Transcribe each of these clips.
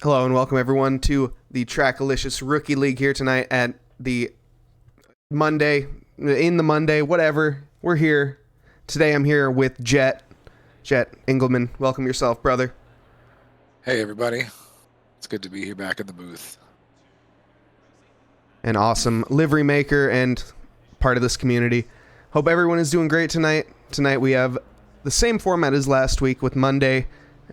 Hello and welcome everyone to the TRACKILICIOUS Rookie League here tonight at the Monday, whatever. We're here. Today I'm here with Jet Engelman. Welcome yourself, brother. Hey everybody. It's good to be here back in the booth. An awesome livery maker and part of this community. Hope everyone is doing great tonight. Tonight we have the same format as last week with Monday,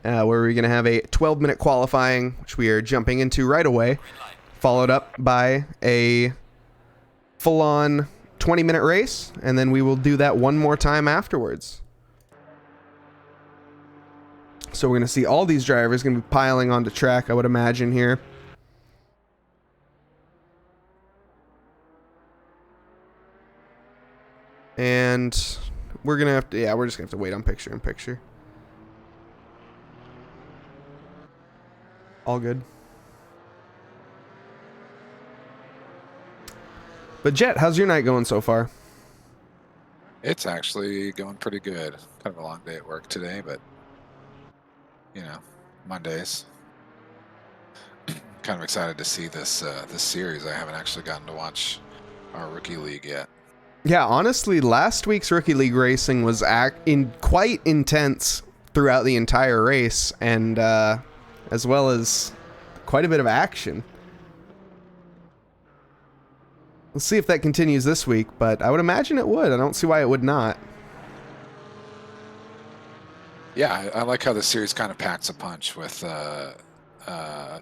where we're going to have a 12-minute qualifying, which we are jumping into right away, followed up by a full-on 20-minute race, and then we will do that one more time afterwards. So we're going to see all these drivers going to be piling onto track, I would imagine, here. And we're going to have to, we're just going to have to wait on picture-in-picture. All good. But Jet, how's your night going so far? It's actually going pretty good. Kind of a long day at work today, but you know, Mondays. Kind of excited to see this series. I haven't actually gotten to watch our rookie league yet. Yeah, honestly, last week's Rookie League racing was quite intense throughout the entire race, and as well as quite a bit of action. Let's see if that continues this week, but I would imagine it would. I don't see why it would not. Yeah, I like how the series kind of packs a punch with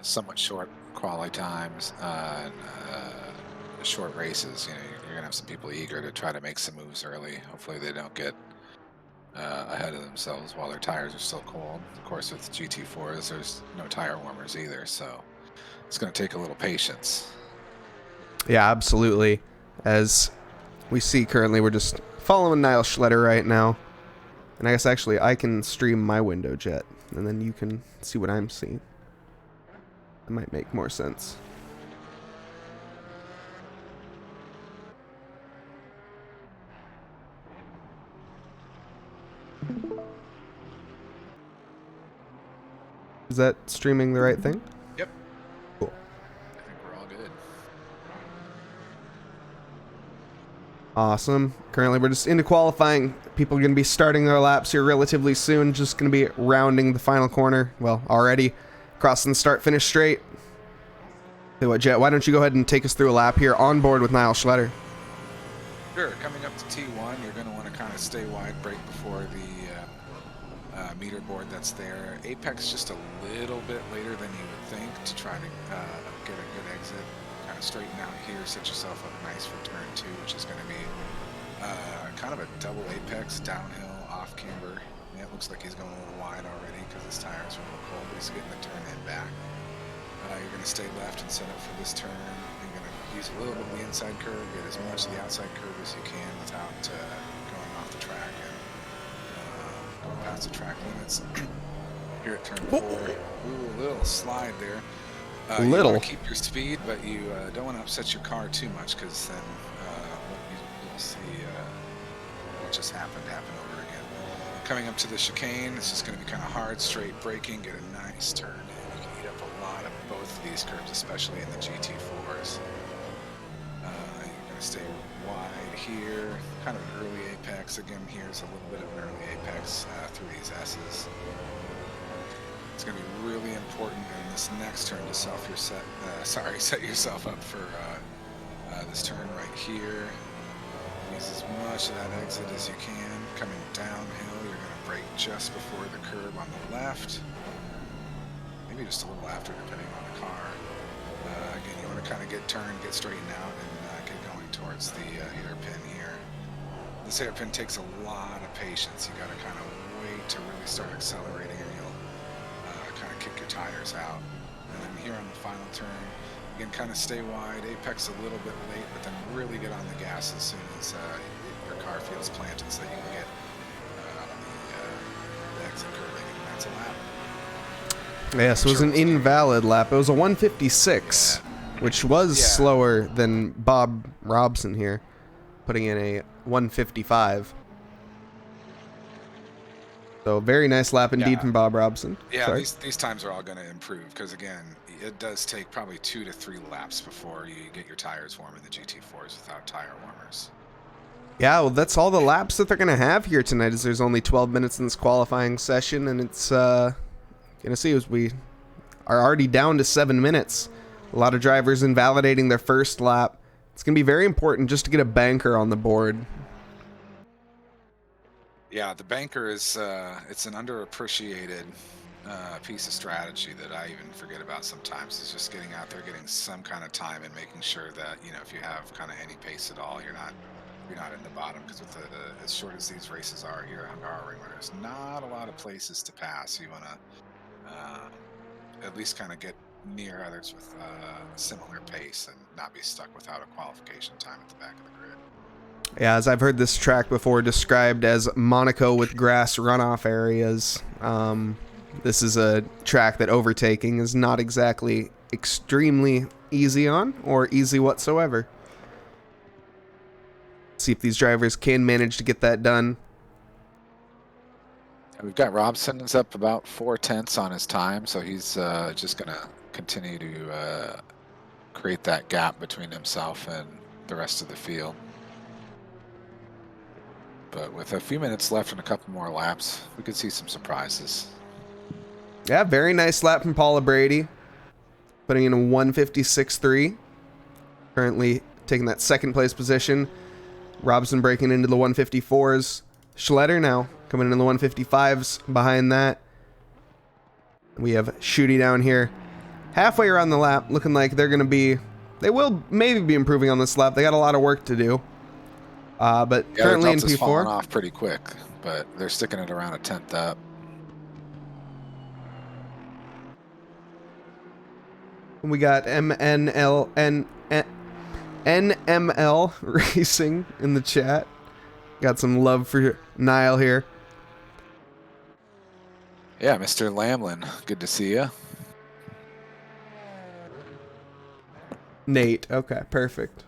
somewhat short quality times and short races. You know, you're gonna have some people eager to try to make some moves early. Hopefully they don't get ahead of themselves while their tires are still cold. Of course, with GT4s, there's no tire warmers either, so it's going to take a little patience. Yeah, absolutely. As we see currently, we're just following Nause Schletter right now. And I guess actually I can stream my window, Jet, and then you can see what I'm seeing. That might make more sense. Is that streaming the right thing? Yep. Cool. I think we're all good. Awesome. Currently, we're just into qualifying. People are going to be starting their laps here relatively soon. Just going to be rounding the final corner. Well, already crossing the start-finish straight. Hey, what, Jet? Why don't you go ahead and take us through a lap here on board with Nause Schletter? Sure. Coming up to T1, you're going to want to kind of stay wide, brake before the meter board that's there. Apex just a little bit later than you would think to try to get a good exit. Kind of straighten out here, set yourself up nice for turn 2, which is going to be kind of a double apex downhill off camber. Yeah, it looks like he's going a little wide already because his tires are a little cold, but he's getting the turn in back. You're going to stay left and set up for this turn. You're going to use a little bit of the inside curve, get as much of the outside curve as you can without going off the track and going past the track limits. Here at turn 4, ooh, a little slide there. You want to keep your speed, but you don't want to upset your car too much, because then you'll see what just happened happen over again. Coming up to the chicane, it's just going to be kind of hard, straight braking, get a nice turn in. You can eat up a lot of both of these curves, especially in the GT4s. You're going to stay wide here, kind of an early apex. Again, here's a little bit of an early apex through these S's. It's going to be really important in this next turn to set yourself up for this turn right here. Use as much of that exit as you can. Coming downhill, you're going to brake just before the curb on the left. Maybe just a little after, depending on the car. Again, you want to kind of get turned, get straightened out, and get going towards the hairpin here. This hairpin takes a lot of patience. You got to kind of wait to really start accelerating, or you'll kind of kick your tires out. And then here on the final turn, you can kind of stay wide, apex a little bit late, but then really get on the gas as soon as your car feels planted, so that you can get the exit curving, and that's a lap. Yes, it was an invalid lap. It was a 156, which was slower than Bob Robson here, putting in a 155. So very nice lap indeed Yeah. from Bob Robson. Yeah, Sorry. these times are all going to improve because, again, it does take probably 2 to 3 laps before you get your tires warm in the GT4s without tire warmers. Yeah, well, that's all the laps that they're going to have here tonight, is there's only 12 minutes in this qualifying session, and it's going to see as we are already down to 7 minutes. A lot of drivers invalidating their first lap. It's going to be very important just to get a banker on the board. Yeah, the banker is it's an underappreciated piece of strategy that I even forget about sometimes. Is just getting out there, getting some kind of time, and making sure that, you know, if you have kind of any pace at all, you're not in the bottom. Because with as short as these races are here at Hungaroring, where there's not a lot of places to pass, you want to at least kind of get near others with a similar pace and not be stuck without a qualification time at the back of the grid. Yeah, as I've heard this track before described as Monaco with grass runoff areas. This is a track that overtaking is not exactly extremely easy on, or easy whatsoever. See if these drivers can manage to get that done. We've got Robson's up about 4/10 on his time, so he's just going to continue to create that gap between himself and the rest of the field. But with a few minutes left and a couple more laps, we could see some surprises. Yeah, very nice lap from Paula Brady, putting in a 156.3. Currently taking that second place position. Robson breaking into the 154s. Schletter now coming in the 155s behind that. We have Shooty down here halfway around the lap, looking like they will maybe be improving on this lap. They got a lot of work to do. But yeah, currently in P4, falling P4, off pretty quick, but they're sticking it around a 10th up. we got NML Racing in the chat. Got some love for Niall here. Yeah, Mr. Lamlin, good to see you. Nate, okay, perfect.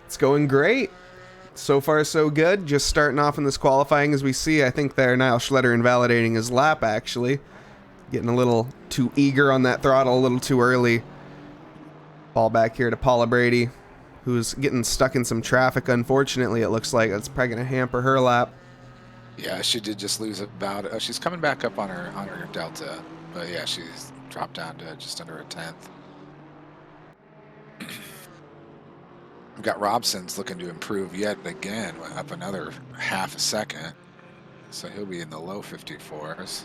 It's going great. So far, so good. Just starting off in this qualifying as we see. I think there, Niall Schletter invalidating his lap, actually. Getting a little too eager on that throttle, a little too early. Ball back here to Paula Brady, who's getting stuck in some traffic, unfortunately. It looks like that's probably going to hamper her lap. Yeah, she did just lose about it. Oh, she's coming back up on her delta. But yeah, she's dropped down to just under a 10th. We've got Robson's looking to improve yet again, up another half a second. So he'll be in the low 54s.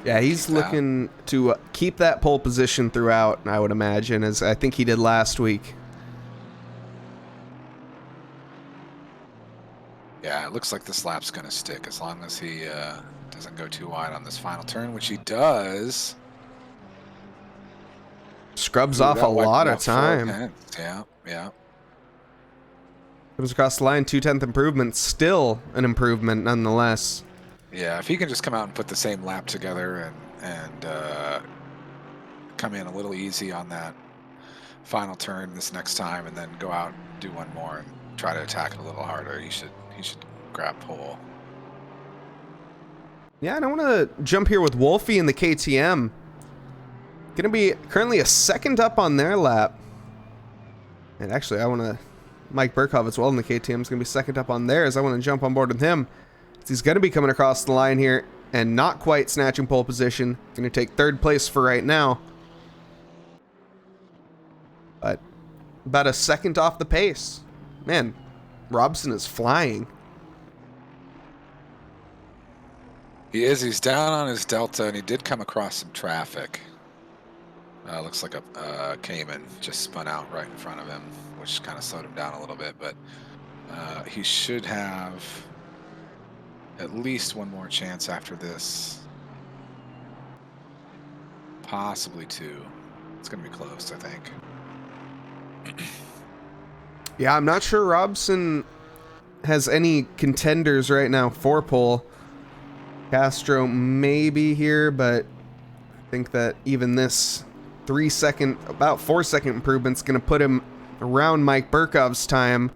Yeah, he's looking to keep that pole position throughout, I would imagine, as I think he did last week. Yeah, it looks like this lap's going to stick as long as he doesn't go too wide on this final turn, which he does. Scrubs off a lot of time. Yeah, yeah. Comes across the line, 2/10 improvement. Still an improvement nonetheless. Yeah, if he can just come out and put the same lap together and come in a little easy on that final turn this next time, and then go out and do one more and try to attack it a little harder, he should grab pole. Yeah, and I want to jump here with Wolfie in the KTM. Gonna be currently a second up on their lap. And actually, I want to... Mike Burkhoff as well in the KTM is going to be second up on theirs. I want to jump on board with him. He's going to be coming across the line here and not quite snatching pole position. Going to take third place for right now. But about a second off the pace. Man, Robson is flying. He is. He's down on his delta, and he did come across some traffic. Looks like a Cayman just spun out right in front of him, which kind of slowed him down a little bit. But he should have at least one more chance after this. Possibly two. It's going to be close, I think. Yeah, I'm not sure Robson has any contenders right now for pole. Castro may be here, but I think that even this about 4 second improvement's going to put him around Mike Burkov's time.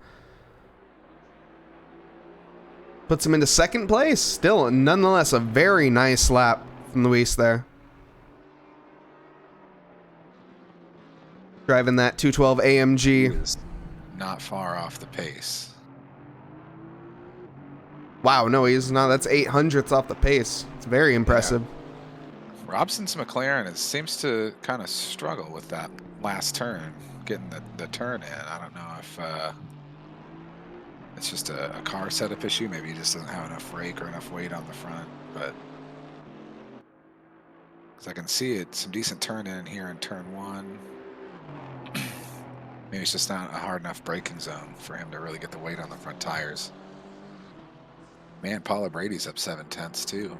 Puts him into second place. Still, nonetheless, a very nice lap from Luis there. Driving that 212 AMG. Is not far off the pace. Wow, no, he's not. That's 800ths off the pace. It's very impressive. Yeah. Robson's McLaren, it seems to kind of struggle with that last turn, getting the turn in. I don't know if it's just a car setup issue. Maybe he just doesn't have enough rake or enough weight on the front. But because I can see it, some decent turn in here in turn 1. Maybe it's just not a hard enough braking zone for him to really get the weight on the front tires. Man, Paula Brady's up 7/10 too.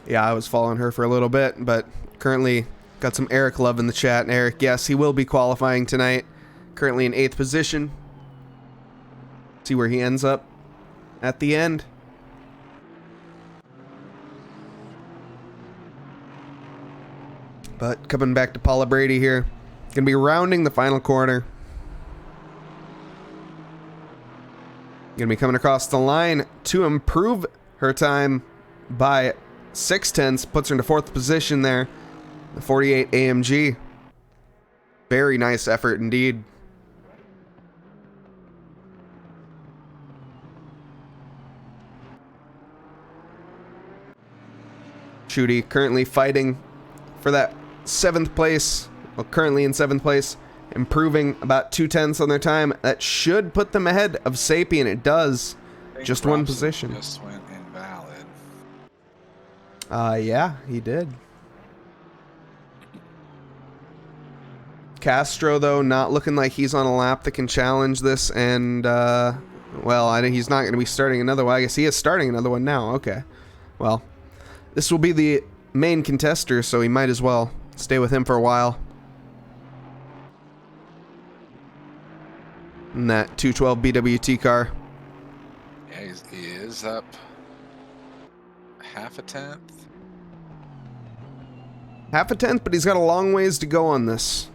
Yeah, I was following her for a little bit, but currently got some Eric love in the chat. And Eric, yes, he will be qualifying tonight. Currently in 8th position. See where he ends up at the end. But coming back to Paula Brady here. Gonna be rounding the final corner. Gonna be coming across the line to improve her time by 6/10. Puts her into 4th position there. The 48 AMG. Very nice effort indeed. Shooty currently fighting for that 7th place. Well, currently in 7th place, improving about 2/10 on their time. That should put them ahead of Sapien. It does. Just one position. Just went invalid. Yeah, he did. Castro, though, not looking like he's on a lap that can challenge this. And, well, I know he's not going to be starting another one. I guess he is starting another one now. Okay. Well, this will be the main contester, so he might as well stay with him for a while. In that 212 BWT car. Yeah, he is up 1/2 1/2, but he's got a long ways to go on this.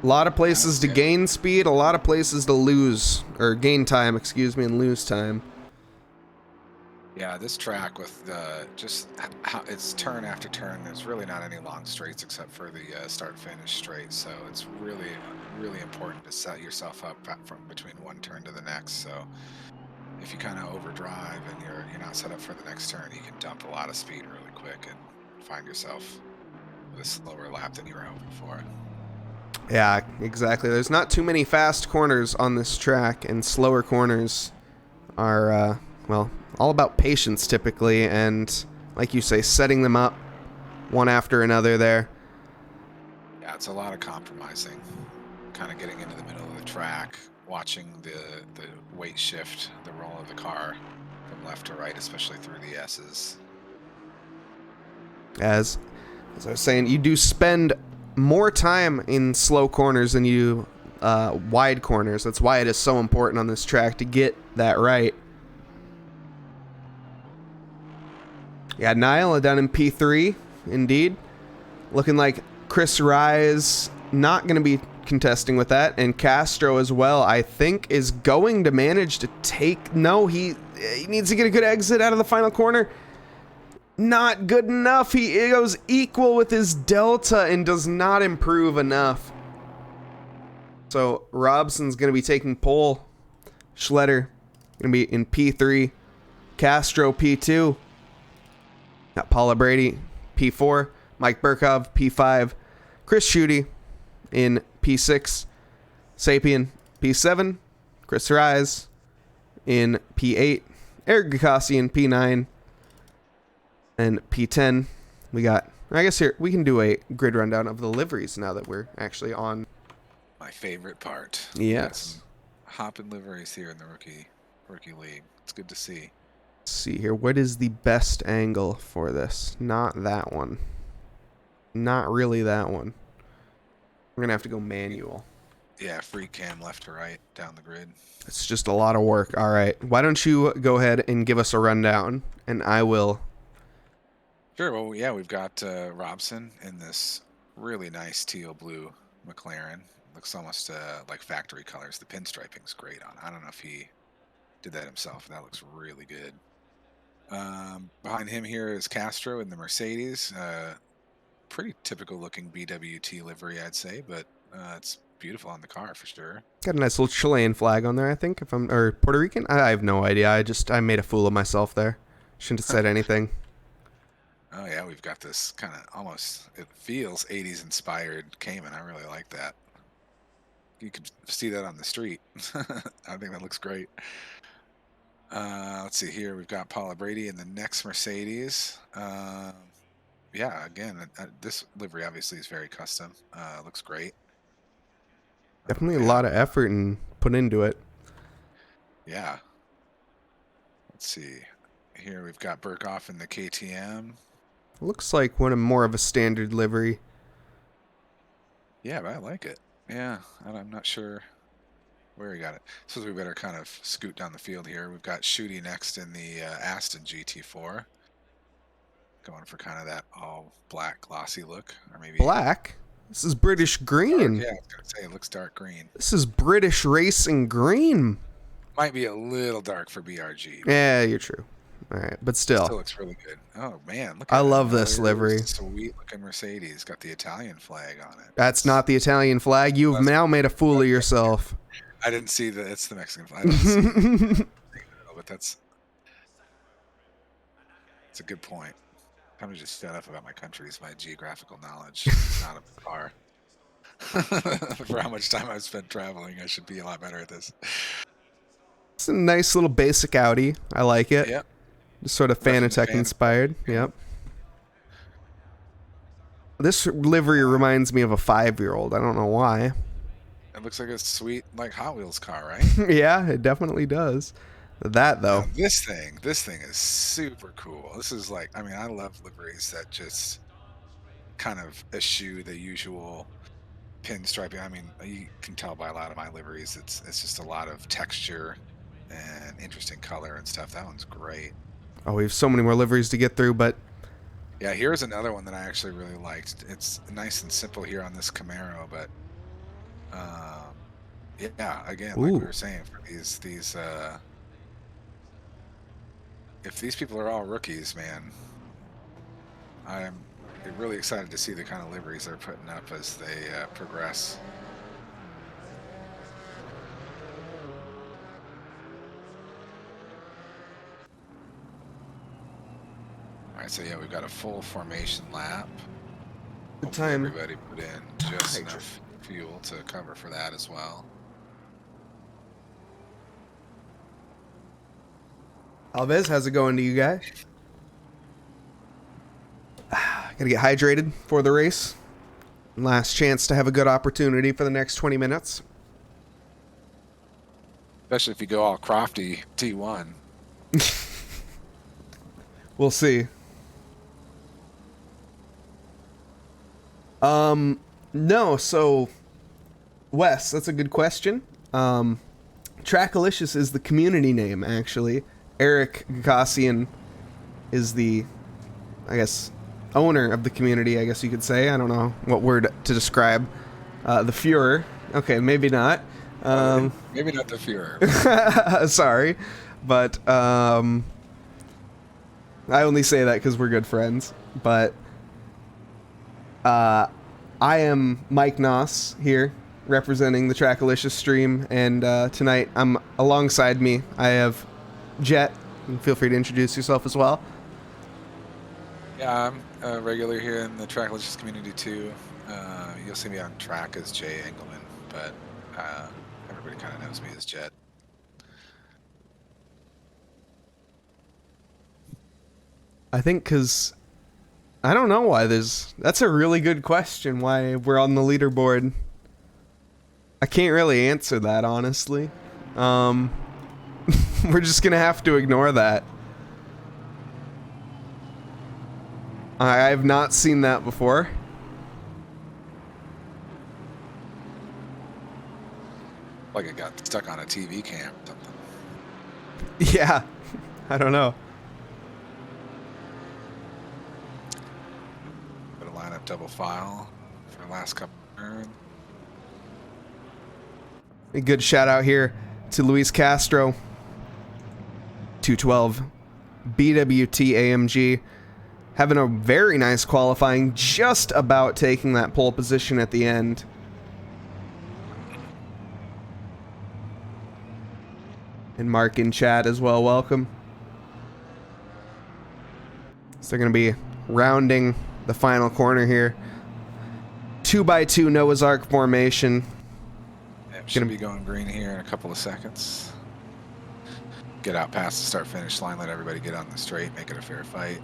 A lot of places to gain speed, a lot of places to lose, or gain time, excuse me, and lose time. Yeah, this track with just how it's turn after turn, there's really not any long straights except for the start-finish straight. So it's really, really important to set yourself up from between one turn to the next. So if you kind of overdrive and you're not set up for the next turn, you can dump a lot of speed really quick and find yourself with a slower lap than you were hoping for. Yeah, exactly. There's not too many fast corners on this track, and slower corners are, well, all about patience typically, and like you say, setting them up one after another there. Yeah, it's a lot of compromising, kind of getting into the middle of the track, watching the weight shift, the roll of the car from left to right, especially through the S's. As I was saying, you do spend more time in slow corners than you wide corners. That's why it is so important on this track to get that right. Yeah, Niall down in P3, indeed. Looking like Chris Rise not going to be contesting with that, and Castro as well, I think, is going to manage to take... No, he needs to get a good exit out of the final corner. Not good enough. He goes equal with his delta and does not improve enough. So Robson's going to be taking pole. Schletter going to be in P3. Castro P2. Got Paula Brady P4. Mike Burkov P5. Chris Schutte in P6. Sapien P7. Chris Rise in P8. Eric Gakasi in P9. And P10, we got, I guess here, we can do a grid rundown of the liveries now that we're actually on. My favorite part. Yes. Hopping liveries here in the rookie league. It's good to see. Let's see here. What is the best angle for this? Not that one. Not really that one. We're going to have to go manual. Yeah, free cam left to right down the grid. It's just a lot of work. All right. Why don't you go ahead and give us a rundown, and I will... Sure. Well, yeah, we've got Robson in this really nice teal blue McLaren. Looks almost like factory colors. The pinstriping's great on. I don't know if he did that himself. That looks really good. Behind him here is Castro in the Mercedes. Pretty typical looking BWT livery, I'd say, but it's beautiful on the car for sure. Got a nice little Chilean flag on there, I think, or Puerto Rican. I have no idea. I made a fool of myself there. Shouldn't have said anything. Oh yeah, we've got this kind of almost, it feels 80s inspired Cayman. I really like that. You could see that on the street. I think that looks great. Let's see here. We've got Paula Brady in the next Mercedes. Yeah, again, this livery obviously is very custom. Looks great. Definitely a lot of effort and put into it. Yeah. Let's see. Here we've got Burkhoff in the KTM. Looks like more of a standard livery. Yeah, but I like it. Yeah, I'm not sure where he got it. So we better kind of scoot down the field here. We've got Shooty next in the Aston Gt4. Going for kind of that all black glossy look. Or maybe black? This is British green. Dark, yeah, I was going to say it looks dark green. This is British racing green. Might be a little dark for BRG. Yeah, you're true. All right, but still looks really good. Oh man, look! I love this livery. Sweet looking Mercedes. Got the Italian flag on it. That's not the Italian flag. You've now made a fool of yourself. I didn't see that. It's the Mexican flag. I didn't see it. But that's a good point. I'm gonna just shut up about my countries. My geographical knowledge is not up to par. For how much time I've spent traveling, I should be a lot better at this. It's a nice little basic Audi. I like it. Yep. Just sort of Fanatec inspired. Yep. This livery reminds me of a 5-year-old. I don't know why. It looks like a sweet, like Hot Wheels car, right? Yeah, it definitely does. That though. Now, this thing is super cool. This is like, I mean, I love liveries that just kind of eschew the usual pinstriping. I mean, you can tell by a lot of my liveries, it's just a lot of texture and interesting color and stuff. That one's great. Oh, we have so many more liveries to get through, but yeah, here's another one that I actually really liked. It's nice and simple here on this Camaro, but yeah, again, like we were saying, for these if these people are all rookies, man, I'm really excited to see the kind of liveries they're putting up as they progress. All right, so yeah, we've got a full formation lap. Good time. Everybody put in just enough fuel to cover for that as well. Alves, how's it going to you guys? Gotta get hydrated for the race. Last chance to have a good opportunity for the next 20 minutes. Especially if you go all crofty T1. We'll see. No, so Wes, that's a good question. Trackalicious is the community name, actually. Eric Gagosian is the, I guess, owner of the community, I guess you could say. I don't know what word to describe the Fuhrer. Okay, maybe not. Maybe not the Fuhrer. Sorry, but I only say that because we're good friends. But I am Mike Nause here, representing the Trackalicious stream, and tonight I'm alongside me. I have Jet, and feel free to introduce yourself as well. Yeah, I'm a regular here in the Tracklicious community too. You'll see me on track as Jay Engelman, but everybody kind of knows me as Jet. I think because I don't know why that's a really good question, why we're on the leaderboard. I can't really answer that, honestly. We're just gonna have to ignore that. I have not seen that before. Like it got stuck on a TV cam or something. Yeah, I don't know. Put a line up double file for the last couple turns. A good shout out here to Luis Castro. 212 BWT AMG. Having a very nice qualifying, just about taking that pole position at the end. And Mark in chat as well, welcome. So they're going to be rounding the final corner here. 2x2 Noah's Ark formation. Yep, should be going green here in a couple of seconds. Get out past the start-finish line, let everybody get on the straight, make it a fair fight.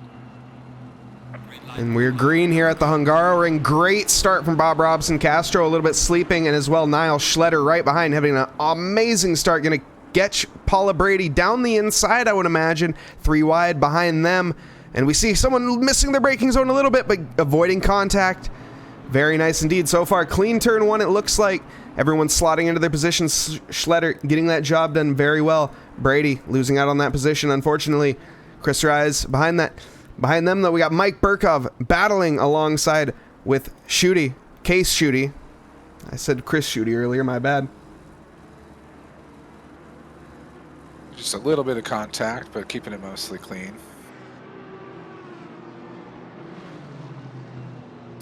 And we're green here at the Hungaroring. Great start from Bob Robson. Castro a little bit sleeping, and as well Niall Schletter right behind, having an amazing start. Going to get Paula Brady down the inside, I would imagine. 3 wide behind them. And we see someone missing their braking zone a little bit, but avoiding contact. Very nice indeed so far. Clean turn 1, it looks like. Everyone's slotting into their positions. Schletter getting that job done very well. Brady losing out on that position, unfortunately. Chris Rise behind that. Behind them, though, we got Mike Burkov battling alongside with Schutte, Case Schutte. I said Chris Schutte earlier, my bad. Just a little bit of contact, but keeping it mostly clean.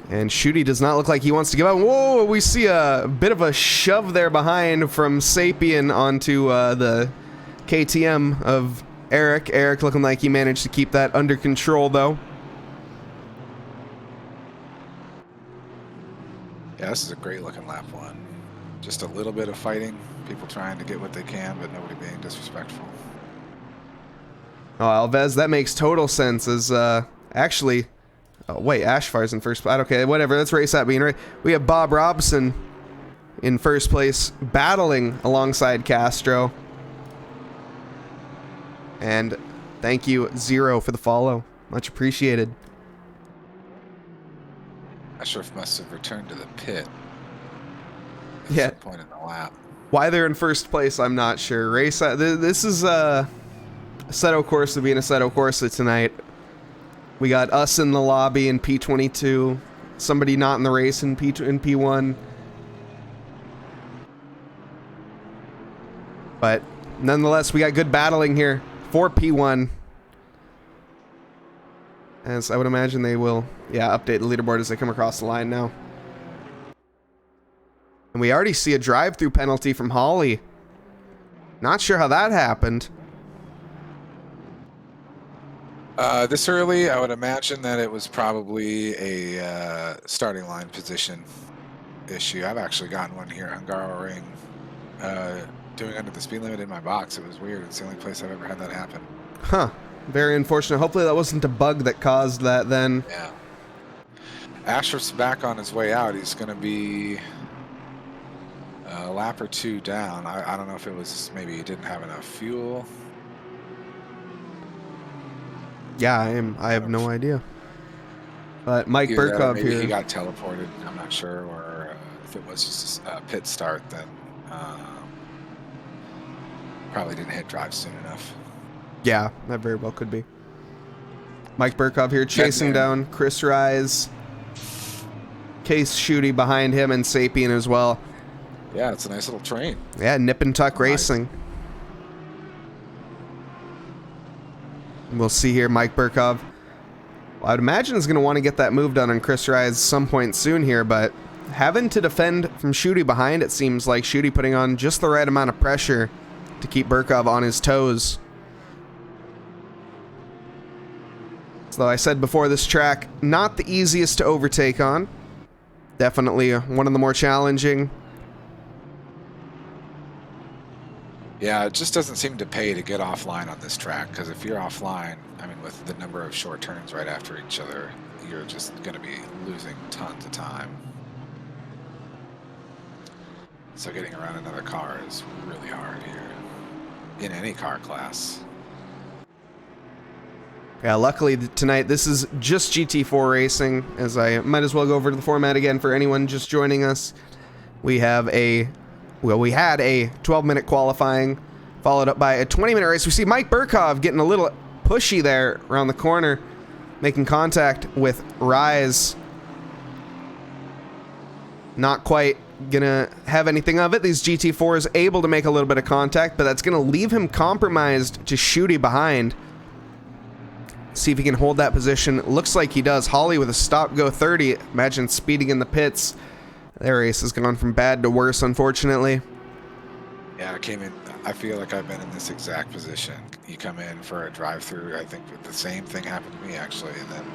And Schutte does not look like he wants to give up. Whoa, we see a bit of a shove there behind from Sapien onto the KTM of Eric. Eric looking like he managed to keep that under control, though. Yeah, this is a great looking lap 1. Just a little bit of fighting. People trying to get what they can, but nobody being disrespectful. Oh, Alves, that makes total sense. As actually, oh, wait, Ashfar's in first place. Okay, whatever. Let's race that being right. We have Bob Robson in first place, battling alongside Castro. And thank you, Zero, for the follow. Much appreciated. Ashraf must have returned to the pit. Yeah. At some point in the lap. Why they're in first place, I'm not sure. Race. This is Assetto Corsa being Assetto Corsa tonight. We got us in the lobby in P22. Somebody not in the race in P1. But nonetheless, we got good battling here for P1. As I would imagine they will, update the leaderboard as they come across the line now. And we already see a drive-through penalty from Holly. Not sure how that happened. This early, I would imagine that it was probably a starting line position issue. I've actually gotten one here at Hungaroring, doing under the speed limit in my box. It was weird. It's the only place I've ever had that happen. Huh. Very unfortunate. Hopefully that wasn't a bug that caused that then. Yeah. Ashraf's back on his way out. He's going to be a lap or 2 down. I don't know if it was maybe he didn't have enough fuel. Yeah, I have no idea. But Mike Burkov maybe here. He got teleported. I'm not sure. Or if it was just a pit start, then probably didn't hit drive soon enough. Yeah, that very well could be. Mike Burkov here chasing down Chris Rise. Case Schutte behind him and Sapien as well. Yeah, it's a nice little train. Yeah, Nip and Tuck Racing. We'll see here, Mike Burkov. Well, I'd imagine is going to want to get that move done on Chris Rise some point soon here, but having to defend from Schutte behind, it seems like Schutte putting on just the right amount of pressure to keep Burkov on his toes. So I said before, this track, not the easiest to overtake on. Definitely one of the more challenging. Yeah, it just doesn't seem to pay to get offline on this track, because if you're offline, I mean, with the number of short turns right after each other, you're just going to be losing tons of time. So getting around another car is really hard here, in any car class. Yeah, luckily tonight this is just GT4 racing, as I might as well go over to the format again for anyone just joining us. We have we had a 12-minute qualifying, followed up by a 20-minute race. We see Mike Burkov getting a little pushy there around the corner, making contact with Rise. Not quite gonna have anything of it. These GT4s able to make a little bit of contact, but that's gonna leave him compromised to Shooty behind. See if he can hold that position. Looks like he does. Holly with a stop go 30. Imagine speeding in the pits. Their race has gone from bad to worse, unfortunately. Yeah, I came in. I feel like I've been in this exact position. You come in for a drive-through. I think the same thing happened to me actually, and then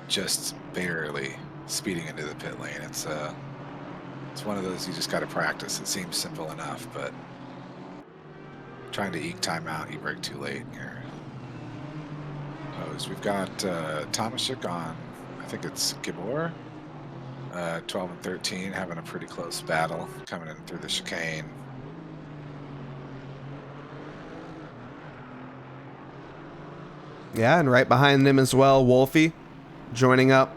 just barely speeding into the pit lane. It's one of those you just got to practice. It seems simple enough, but trying to eke time out, you brake too late here. We've got Tomaszek on, I think it's Gt4, 12 and 13, having a pretty close battle coming in through the chicane. Yeah, and right behind them as well, Wolfie joining up,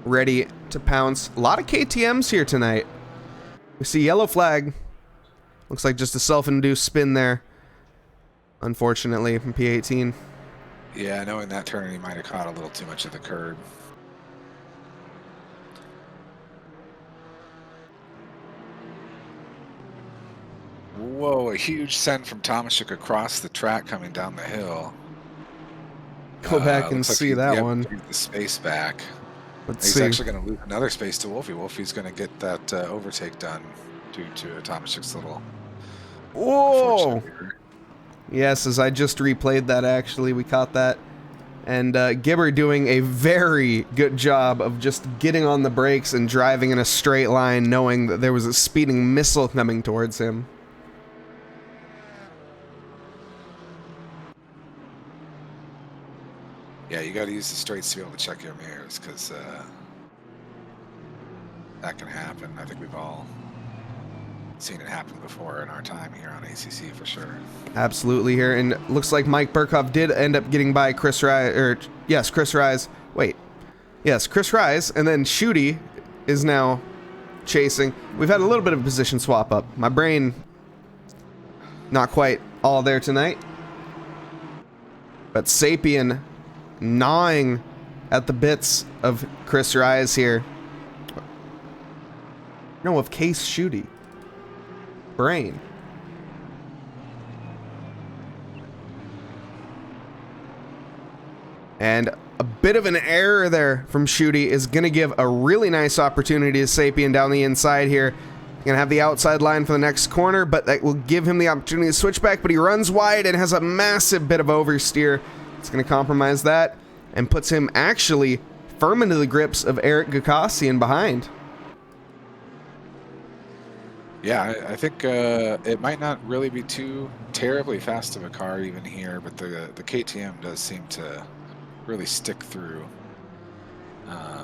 ready to pounce. A lot of KTMs here tonight. We see yellow flag. Looks like just a self-induced spin there, unfortunately, from P18. Yeah, knowing that turn, he might have caught a little too much of the curb. Whoa, a huge send from Tomaszek across the track coming down the hill. Go back and see that one. The space back. He's He's actually going to lose another space to Wolfie. Wolfie's going to get that overtake done due to Tomaszek's little... Whoa! Yes, as I just replayed that, actually, we caught that. And Gibber doing a very good job of just getting on the brakes and driving in a straight line, knowing that there was a speeding missile coming towards him. Yeah, you got to use the straights to be able to check your mirrors, because that can happen. I think we've all seen it happen before in our time here on ACC for sure. Absolutely here, and looks like Mike Burkhoff did end up getting by Chris Rise, or yes, Chris Rise. Wait, yes, Chris Rise, and then Shooty is now chasing. We've had a little bit of a position swap up. My brain not quite all there tonight, but Sapien gnawing at the bits of Chris Rise here. No, of Case Shooty. Brain. And a bit of an error there from Shooty is going to give a really nice opportunity to Sapien down the inside here. Going to have the outside line for the next corner, but that will give him the opportunity to switch back, but he runs wide and has a massive bit of oversteer. It's going to compromise that and puts him actually firm into the grips of Eric Gukasian behind. Yeah, I think it might not really be too terribly fast of a car even here, but the KTM does seem to really stick through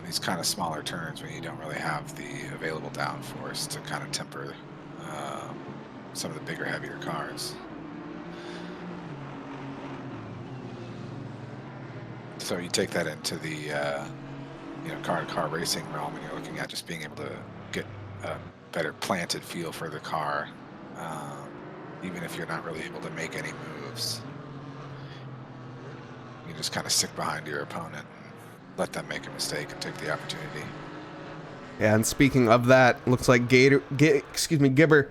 these kind of smaller turns when you don't really have the available downforce to kind of temper some of the bigger, heavier cars. So you take that into the car-to-car racing realm, and you're looking at just being able to get a better planted feel for the car, even if you're not really able to make any moves. You just kind of stick behind your opponent and let them make a mistake and take the opportunity. Yeah, and speaking of that, looks like Gibber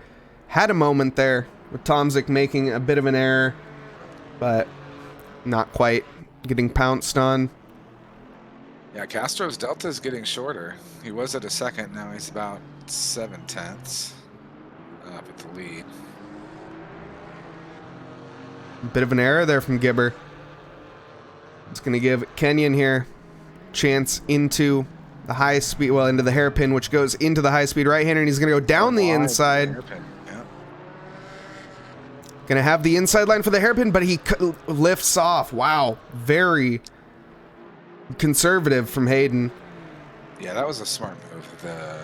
had a moment there with Tomaszek making a bit of an error, but not quite getting pounced on. Yeah, Castro's delta is getting shorter. He was at a second, now he's about 7/10 up at the lead. Bit of an error there from Gibber. It's going to give Kenyon here chance into the high speed, well, into the hairpin, which goes into the high speed right-hander, and he's going to go down the inside. Yeah. Going to have the inside line for the hairpin, but he lifts off. Wow, very conservative from Hayden. Yeah, that was a smart move. The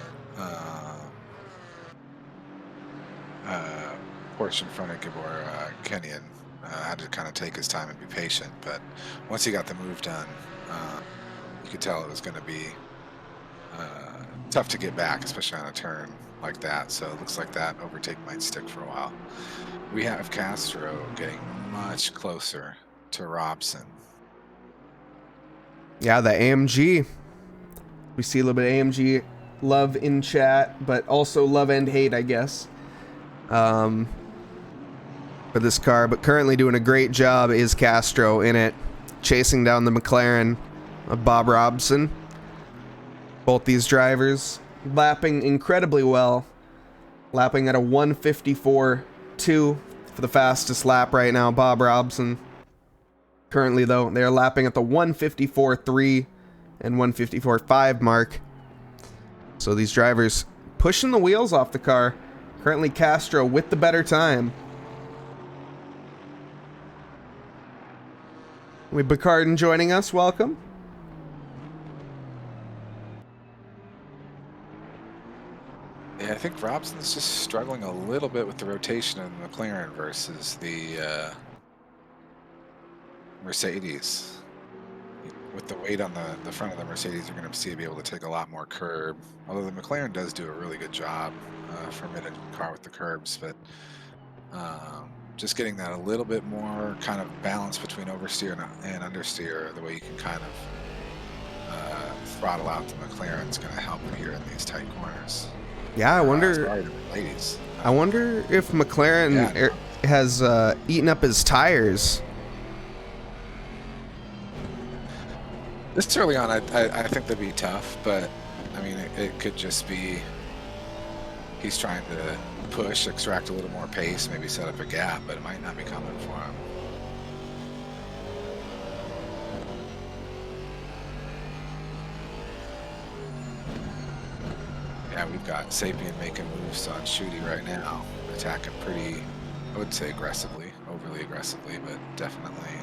Porsche in front of Gabor Kenyon had to kind of take his time and be patient, but once he got the move done, you could tell it was going to be tough to get back, especially on a turn like that. So it looks like that overtake might stick for a while. We have Castro getting much closer to Robson. Yeah, the AMG. We see a little bit of AMG love in chat, but also love and hate, I guess, for this car. But currently doing a great job is Castro in it, chasing down the McLaren of Bob Robson. Both these drivers lapping incredibly well, lapping at a 1:54.2 for the fastest lap right now. Bob Robson. Currently, though, they are lapping at the 1:54.3 and 1:54.5 mark. So these drivers pushing the wheels off the car. Currently Castro with the better time. With Bacardin joining us, welcome. Yeah, I think Robson's just struggling a little bit with the rotation of the McLaren versus the Mercedes. With the weight on the front of the Mercedes, you're going to be able to take a lot more curb. Although the McLaren does do a really good job for a mid-car with the curbs, but just getting that a little bit more kind of balance between oversteer and understeer, the way you can kind of throttle out the McLaren is going to help here in these tight corners. Yeah, I wonder. Ladies. I wonder if McLaren has eaten up his tires. This early on, I think that'd be tough, but I mean, it could just be he's trying to push, extract a little more pace, maybe set up a gap, but it might not be coming for him. Yeah, we've got Sapien making moves on Shooty right now, attacking pretty, I would say aggressively, overly aggressively, but definitely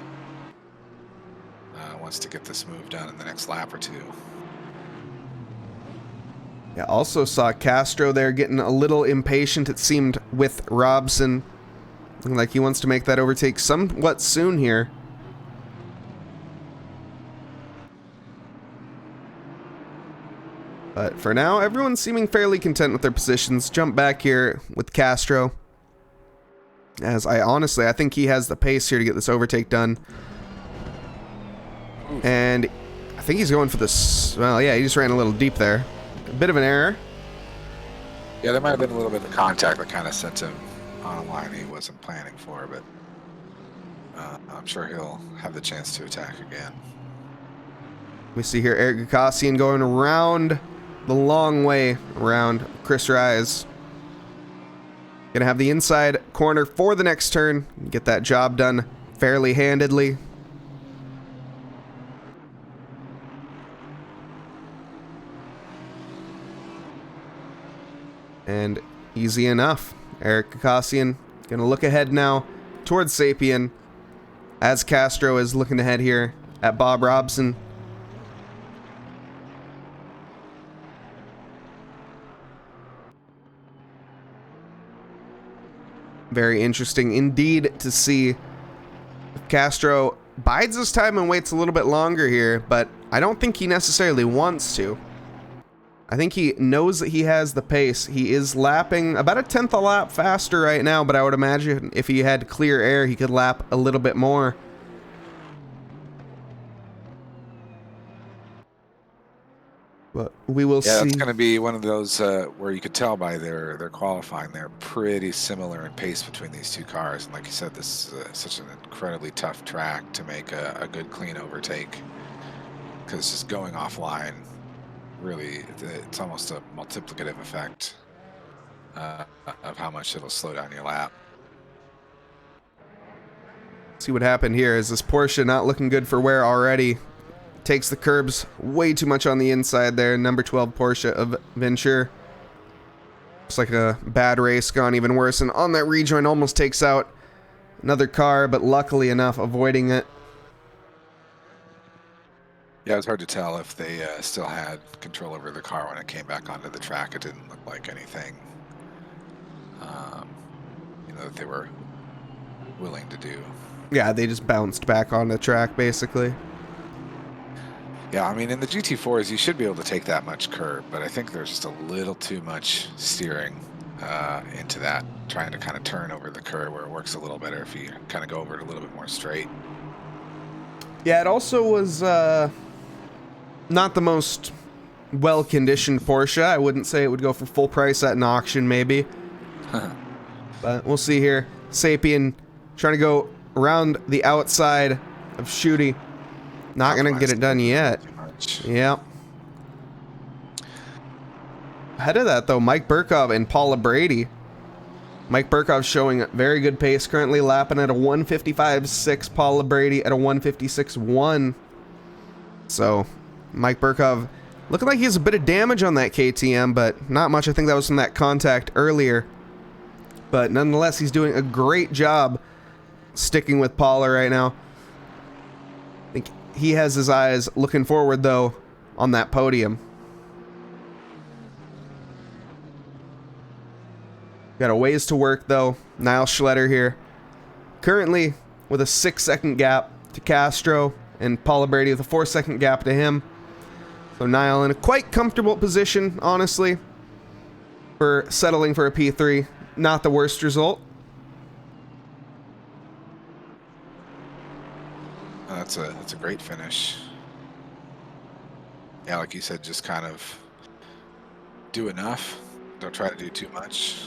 wants to get this move done in the next lap or two. Yeah, also saw Castro there getting a little impatient, it seemed, with Robson. Looking like he wants to make that overtake somewhat soon here. But for now, everyone's seeming fairly content with their positions. Jump back here with Castro. As I think he has the pace here to get this overtake done. And I think he's going for this. Well, yeah, he just ran a little deep there. A bit of an error. Yeah, there might have been a little bit of contact that kind of sent him on a line he wasn't planning for, but I'm sure he'll have the chance to attack again. We see here Eric Gakassian going around the long way around Chris Rise. Gonna have the inside corner for the next turn. Get that job done fairly handedly. And easy enough. Eric Gakassian gonna look ahead now towards Sapien, as Castro is looking ahead here at Bob Robson. Very interesting indeed to see if Castro bides his time and waits a little bit longer here, but I don't think he necessarily wants to. I think he knows that he has the pace. He is lapping about a tenth a lap faster right now, but I would imagine if he had clear air, he could lap a little bit more. But we will see. Yeah, it's going to be one of those where you could tell by their qualifying, they're pretty similar in pace between these two cars. And like you said, this is such an incredibly tough track to make a good clean overtake, because just going offline, really, it's almost a multiplicative effect of how much it'll slow down your lap. See what happened here. Is this Porsche not looking good for wear already? Takes the curbs way too much on the inside there. Number 12 Porsche of Venture. Looks like a bad race gone even worse. And on that rejoin almost takes out another car, but luckily enough avoiding it. Yeah, it was hard to tell if they still had control over the car when it came back onto the track. It didn't look like anything, that they were willing to do. Yeah, they just bounced back on the track, basically. Yeah, I mean, in the GT4s, you should be able to take that much curb, but I think there's just a little too much steering into that, trying to kind of turn over the curb where it works a little better if you kind of go over it a little bit more straight. Yeah, it also was not the most well-conditioned Porsche. I wouldn't say it would go for full price at an auction, maybe. But we'll see here. Sapien trying to go around the outside of Shooty. Not going to get it done yet. Yeah. Ahead of that, though, Mike Burkov and Paula Brady. Mike Burkov showing very good pace, currently lapping at a 155.6. Paula Brady at a 156.1. So, Mike Burkov looking like he has a bit of damage on that KTM, but not much. I think that was from that contact earlier. But nonetheless, he's doing a great job sticking with Paula right now. I think he has his eyes looking forward, though, on that podium. Got a ways to work, though. Niall Schletter here. Currently with a 6-second gap to Castro, and Paula Brady with a 4-second gap to him. So Niall in a quite comfortable position, honestly, for settling for a P3. Not the worst result. That's a great finish. Yeah, like you said, just kind of do enough. Don't try to do too much.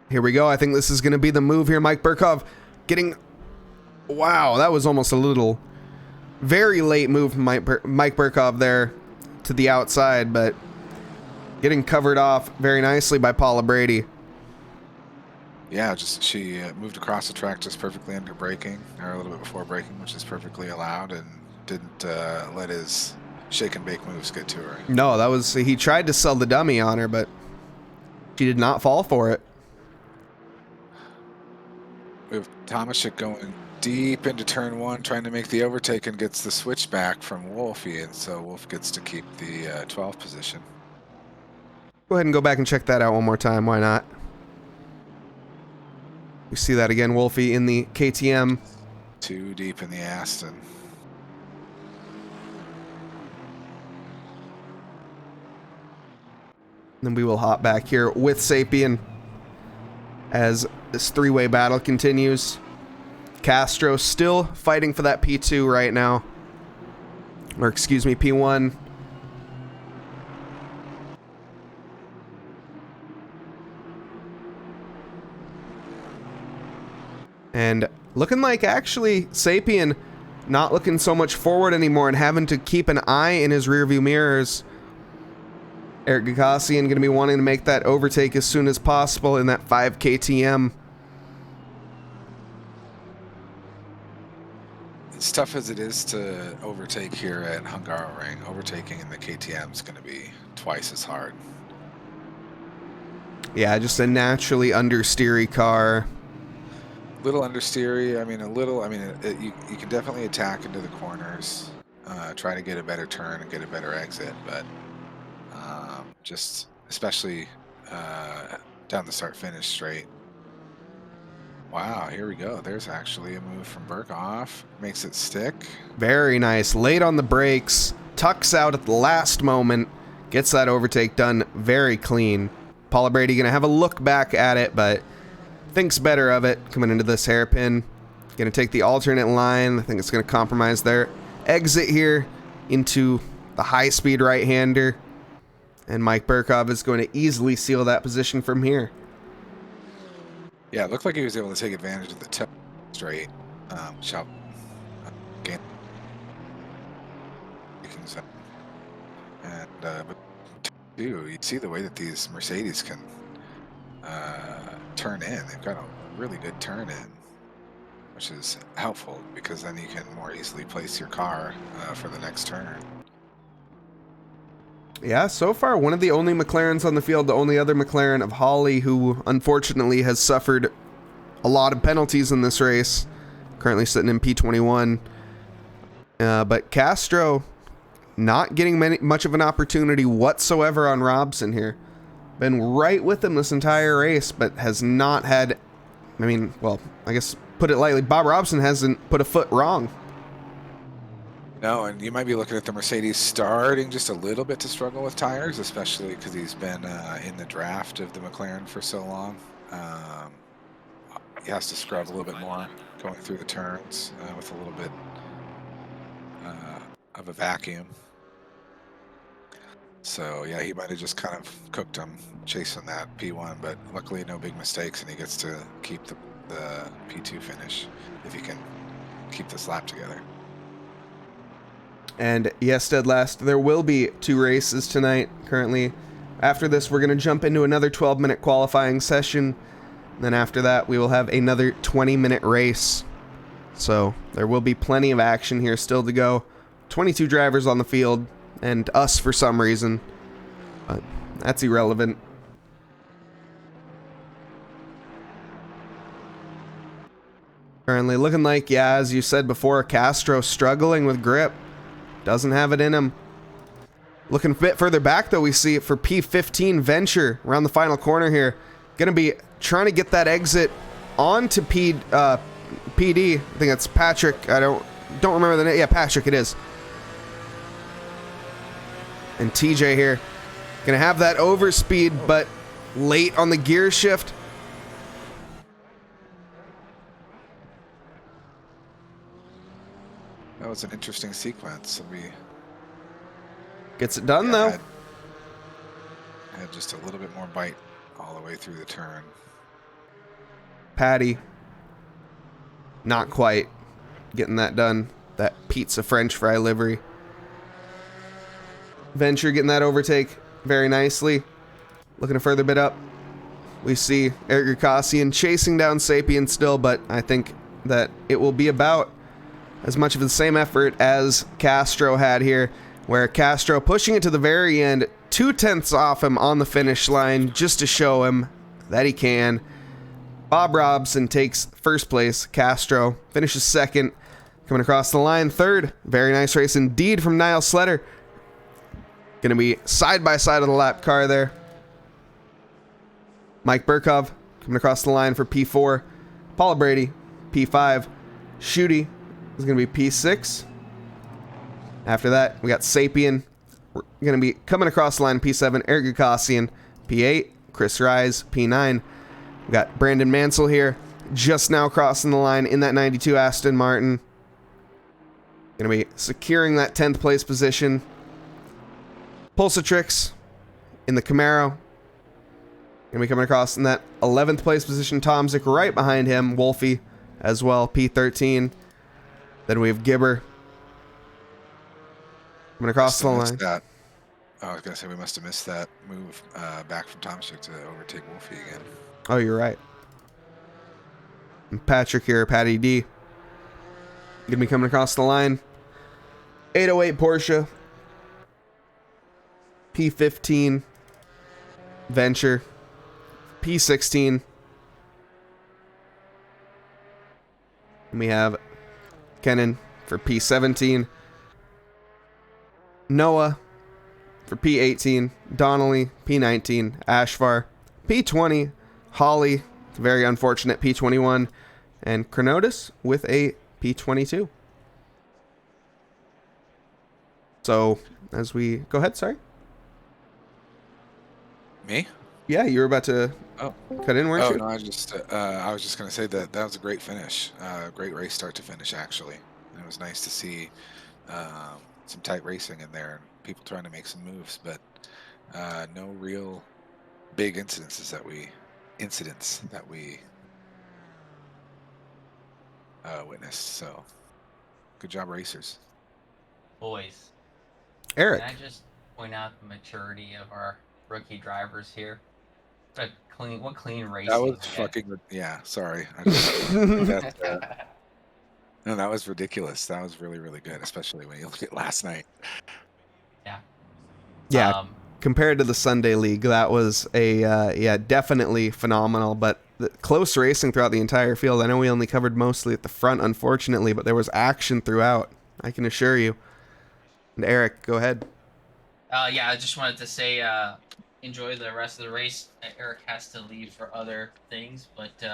Here we go. I think this is going to be the move here. Mike Burkov getting... Wow, that was almost a little... Very late move from Mike Burkov there to the outside, but getting covered off very nicely by Paula Brady. Yeah, just she moved across the track just perfectly under braking, or a little bit before braking, which is perfectly allowed, and didn't let his shake and bake moves get to her. No, that was... He tried to sell the dummy on her, but she did not fall for it. We have Tomaszek going deep into turn one, trying to make the overtake, and gets the switch back from Wolfie, and so Wolf gets to keep the 12th position. Go ahead and go back and check that out one more time. Why not? We see that again. Wolfie in the KTM. Too deep in the Aston. Then we will hop back here with Sapien as this three-way battle continues. Castro still fighting for that P2 right now. Or excuse me, P1. And looking like actually Sapien not looking so much forward anymore and having to keep an eye in his rearview mirrors. Eric Gagassian going to be wanting to make that overtake as soon as possible in that 5 KTM. As tough as it is to overtake here at Hungaroring, overtaking in the KTM is going to be twice as hard. Yeah, just a naturally understeery car. Little understeery. I mean, a little. I mean, you can definitely attack into the corners, try to get a better turn and get a better exit, but just especially down the start-finish straight. Wow, here we go. There's actually a move from Burkhoff. Makes it stick. Very nice. Late on the brakes. Tucks out at the last moment. Gets that overtake done very clean. Paula Brady going to have a look back at it, but thinks better of it coming into this hairpin. Going to take the alternate line. I think it's going to compromise their exit here into the high-speed right-hander. And Mike Burkov is going to easily seal that position from here. Yeah, it looked like he was able to take advantage of the tip straight. Shop. And but you see the way that these Mercedes can turn in. They've got a really good turn in, which is helpful because then you can more easily place your car for the next turn. Yeah, so far, one of the only McLarens on the field, the only other McLaren of Holly, who unfortunately has suffered a lot of penalties in this race. Currently sitting in P21. But Castro not getting much of an opportunity whatsoever on Robson here. Been right with him this entire race, but has not had... I mean, well, I guess put it lightly, Bob Robson hasn't put a foot wrong. No, and you might be looking at the Mercedes starting just a little bit to struggle with tires, especially because he's been in the draft of the McLaren for so long. He has to scrub a little bit more going through the turns with a little bit of a vacuum. So yeah, he might have just kind of cooked him chasing that P1, but luckily no big mistakes, and he gets to keep the P2 finish if he can keep this lap together. And yes, dead last, there will be 2 races tonight currently. After this, we're going to jump into another 12-minute qualifying session. Then after that, we will have another 20-minute race. So there will be plenty of action here still to go. 22 drivers on the field, and us for some reason. But that's irrelevant. Currently looking like, yeah, as you said before, Castro struggling with grip. Doesn't have it in him. Looking a bit further back, though, we see it for P15 Venture around the final corner here. Going to be trying to get that exit onto PD. I think that's Patrick. I don't remember the name. Yeah, Patrick it is. And TJ here. Going to have that overspeed, but late on the gear shift. That was an interesting sequence. We Gets it done, though. Had just a little bit more bite all the way through the turn. Patty, not quite getting that done. That pizza French fry livery. Venture getting that overtake very nicely. Looking a further bit up, we see Eric Gurkasian chasing down Sapien still, but I think that it will be about as much of the same effort as Castro had here, where Castro pushing it to the very end, 2/10 off him on the finish line just to show him that he can. Bob Robson takes first place. Castro finishes second. Coming across the line, third. Very nice race indeed from Niall Sletter. Going to be side by side of the lap car there. Mike Burkov coming across the line for P4. Paula Brady, P5. Shooty is going to be P6. After that, we got Sapien. We're going to be coming across the line, P7. Eric Gurkasian, P8. Chris Rise, P9. We got Brandon Mansell here, just now crossing the line in that 92 Aston Martin. Going to be securing that 10th place position. Pulsatrix in the Camaro. Going to be coming across in that 11th place position. Tomzik right behind him. Wolfie as well, P13. Then we have Gibber coming across the line. That. I was going to say we must have missed that move back from Tomzik to overtake Wolfie again. Oh, you're right. And Patrick here, Patty D. Gonna be coming across the line. 808 Porsche. P15 Venture. P16. And we have Kenan for P17. Noah for P18. Donnelly, P19. Ashvar, P20. Holly, very unfortunate, P21. And Chronotis with a P22. So, as we... Go ahead, sorry. Me? Yeah, you were about to cut in, weren't you? No, I was just going to say that was a great finish. Great race start to finish, actually. And it was nice to see some tight racing in there and people trying to make some moves, but no real big incidents that we witnessed. So good job, racers. Boys, Eric. can I just point out the maturity of our rookie drivers here? What clean racing. That was fucking, yeah, sorry. I just, no, that was ridiculous. That was really, really good, especially when you look at last night. Yeah. Compared to the Sunday League, that was definitely phenomenal. But the close racing throughout the entire field. I know we only covered mostly at the front, unfortunately, but there was action throughout. I can assure you. And Eric, go ahead. I just wanted to say, enjoy the rest of the race. Eric has to leave for other things, but you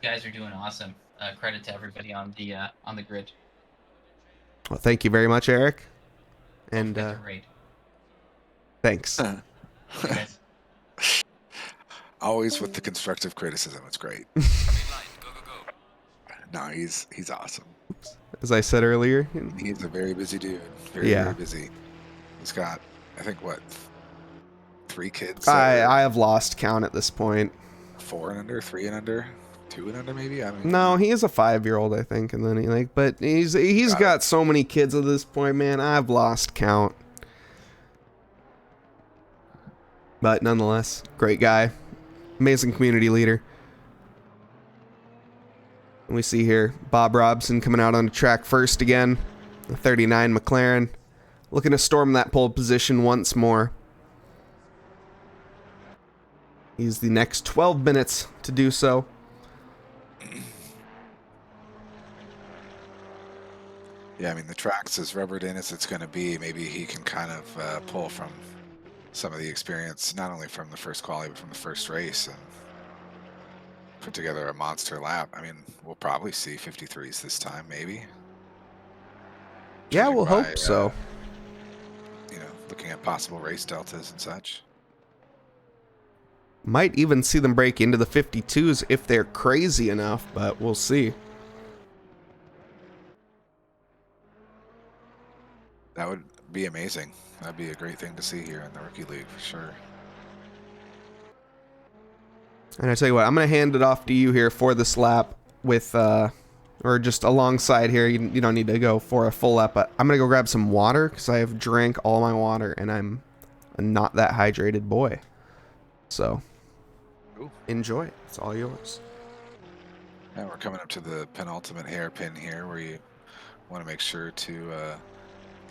guys are doing awesome. Credit to everybody on the grid. Well, thank you very much, Eric. And thanks. Yes. Always with the constructive criticism. It's great. No, he's awesome. As I said earlier, he's a very busy dude. Very busy. He's got, I think, 3 kids. I have lost count at this point. 4 and under, 3 and under, 2 and under, maybe. I don't even No, know. he is a 5-year-old, I think, and then but he's got so many kids at this point, man. I've lost count. But nonetheless, great guy, amazing community leader. And we see here Bob Robson coming out on the track first again. The 39 McLaren looking to storm that pole position once more. He's the next 12 minutes to do so. Yeah, I mean, the track's as rubbered in as it's going to be. Maybe he can kind of pull from some of the experience, not only from the first quali, but from the first race, and put together a monster lap. I mean, we'll probably see 53s this time, maybe. Yeah, we'll hope so. You know, looking at possible race deltas and such. Might even see them break into the 52s if they're crazy enough, but we'll see. That would be amazing. That'd be a great thing to see here in the Rookie League for sure. And I tell you what, I'm going to hand it off to you here for this lap with, or just alongside here. You don't need to go for a full lap, but I'm going to go grab some water because I have drank all my water and I'm a not that hydrated boy. So, enjoy. It's all yours. Now we're coming up to the penultimate hairpin here where you want to make sure to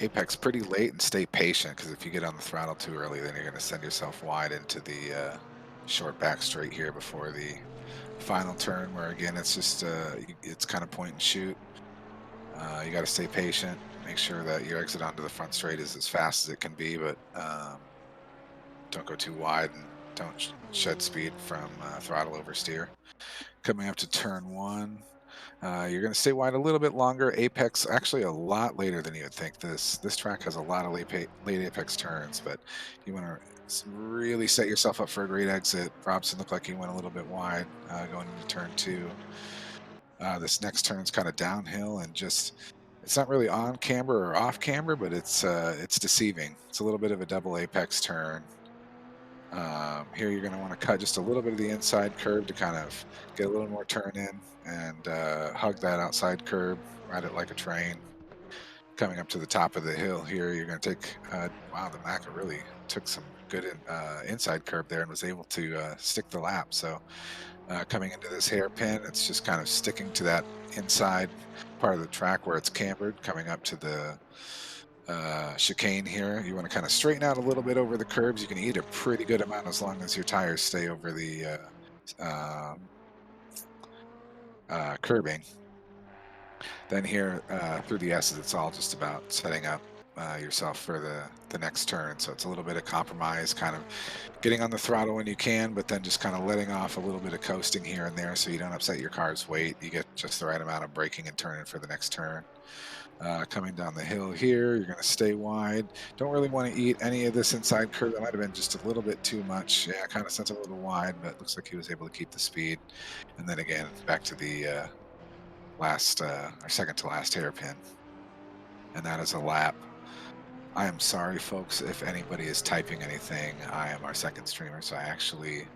apex pretty late and stay patient, because if you get on the throttle too early, then you're going to send yourself wide into the short back straight here before the final turn, where again it's just it's kind of point and shoot. You got to stay patient, make sure that your exit onto the front straight is as fast as it can be, but don't go too wide and don't shed speed from throttle oversteer. Coming up to turn 1, you're going to stay wide a little bit longer. Apex actually a lot later than you would think. This track has a lot of late apex turns, but you want to really set yourself up for a great exit. Robson looked like he went a little bit wide going into turn 2. This next turn's kind of downhill and just, it's not really on camber or off camber, but it's deceiving. It's a little bit of a double apex turn. Here you're going to want to cut just a little bit of the inside curb to kind of get a little more turn in and hug that outside curb, ride it like a train. Coming up to the top of the hill here, you're going to take, wow, the Maca really took some good inside curb there and was able to stick the lap. So coming into this hairpin, it's just kind of sticking to that inside part of the track where it's cambered. Coming up to the chicane here, you want to kind of straighten out a little bit over the curbs. You can eat a pretty good amount as long as your tires stay over the curbing. Then here through the S's, it's all just about setting up yourself for the next turn. So it's a little bit of compromise, kind of getting on the throttle when you can, but then just kind of letting off a little bit of coasting here and there so you don't upset your car's weight. You get just the right amount of braking and turning for the next turn. Coming down the hill here, you're going to stay wide. Don't really want to eat any of this inside curve. That might have been just a little bit too much. Yeah, kind of sent a little wide, but looks like he was able to keep the speed. And then again, back to the last, or second to last hairpin. And that is a lap. I am sorry, folks, if anybody is typing anything. I am our second streamer, so I actually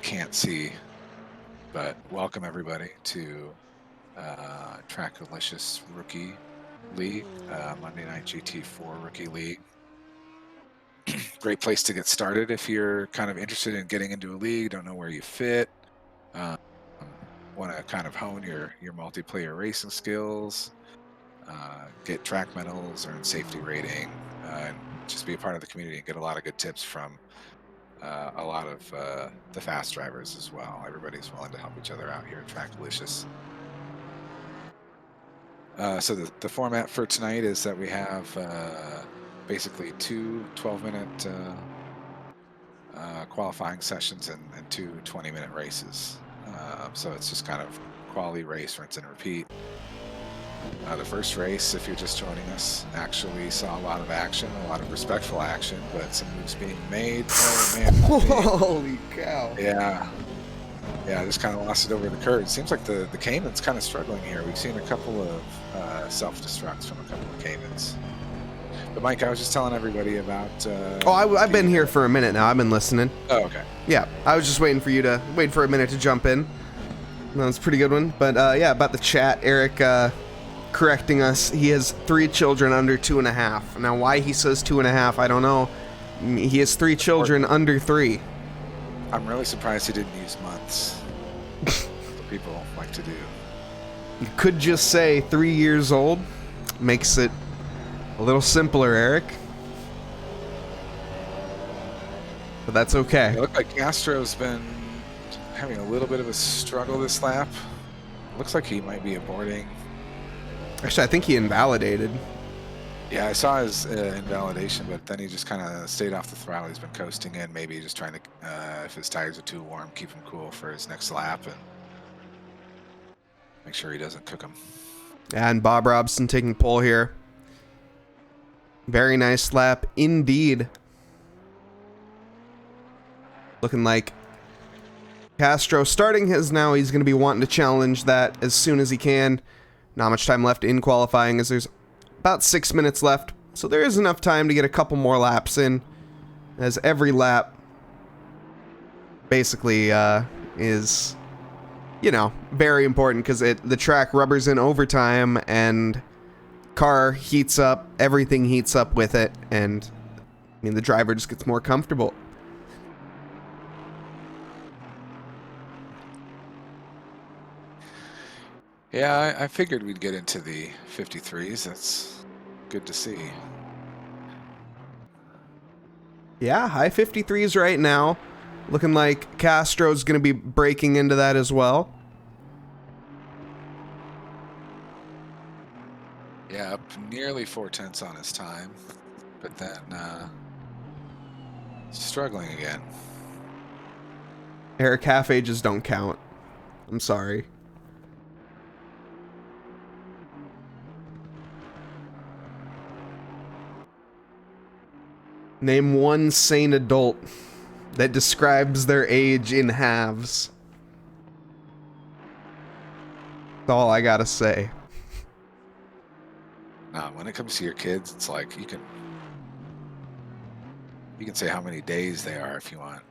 can't see. But welcome, everybody, to TRACKILICIOUS Rookie League, Monday Night GT4 Rookie League. Great place to get started if you're kind of interested in getting into a league, don't know where you fit, want to kind of hone your multiplayer racing skills, get track medals, earn safety rating, and just be a part of the community and get a lot of good tips from a lot of the fast drivers as well. Everybody's willing to help each other out here at TRACKILICIOUS. So the format for tonight is that we have basically 2 12-minute qualifying sessions and 2 20-minute races. So it's just kind of quality race, rinse and repeat. The first race, if you're just joining us, actually saw a lot of action, a lot of respectful action, but some moves being made. Oh, man. Holy cow. Yeah. Yeah, I just kind of lost it over the curve. It seems like the Cayman's kind of struggling here. We've seen a couple of self-destructs from a couple of Caymans. But Mike, I was just telling everybody about. I've been here for a minute now. I've been listening. Oh, okay. Yeah, I was just waiting for you to wait for a minute to jump in. That was a pretty good one. But yeah, about the chat, Eric correcting us. He has 3 children under 2.5. Now, why he says 2.5, I don't know. He has 3 children under 3. I'm really surprised he didn't use months. That's what people like to do. You could just say 3 years old. Makes it a little simpler, Eric. But that's okay. It looked like Castro's been having a little bit of a struggle this lap. Looks like he might be aborting. Actually, I think he invalidated. Yeah, I saw his invalidation, but then he just kind of stayed off the throttle. He's been coasting in, maybe just trying to, if his tires are too warm, keep him cool for his next lap and make sure he doesn't cook him. And Bob Robson taking pole here. Very nice lap indeed. Looking like Castro starting his now. He's going to be wanting to challenge that as soon as he can. Not much time left in qualifying as there's about 6 minutes left. So there is enough time to get a couple more laps in, as every lap basically is, you know, very important because the track rubbers in overtime and car heats up, everything heats up with it, and I mean the driver just gets more comfortable. Yeah, I figured we'd get into the 53s. That's good to see. Yeah, high 53s right now. Looking like Castro's going to be breaking into that as well. Yeah, up nearly 4/10 on his time, but then struggling again. Eric, half ages don't count. I'm sorry. Name one sane adult that describes their age in halves. That's all I gotta say. When it comes to your kids, it's like you can say how many days they are if you want.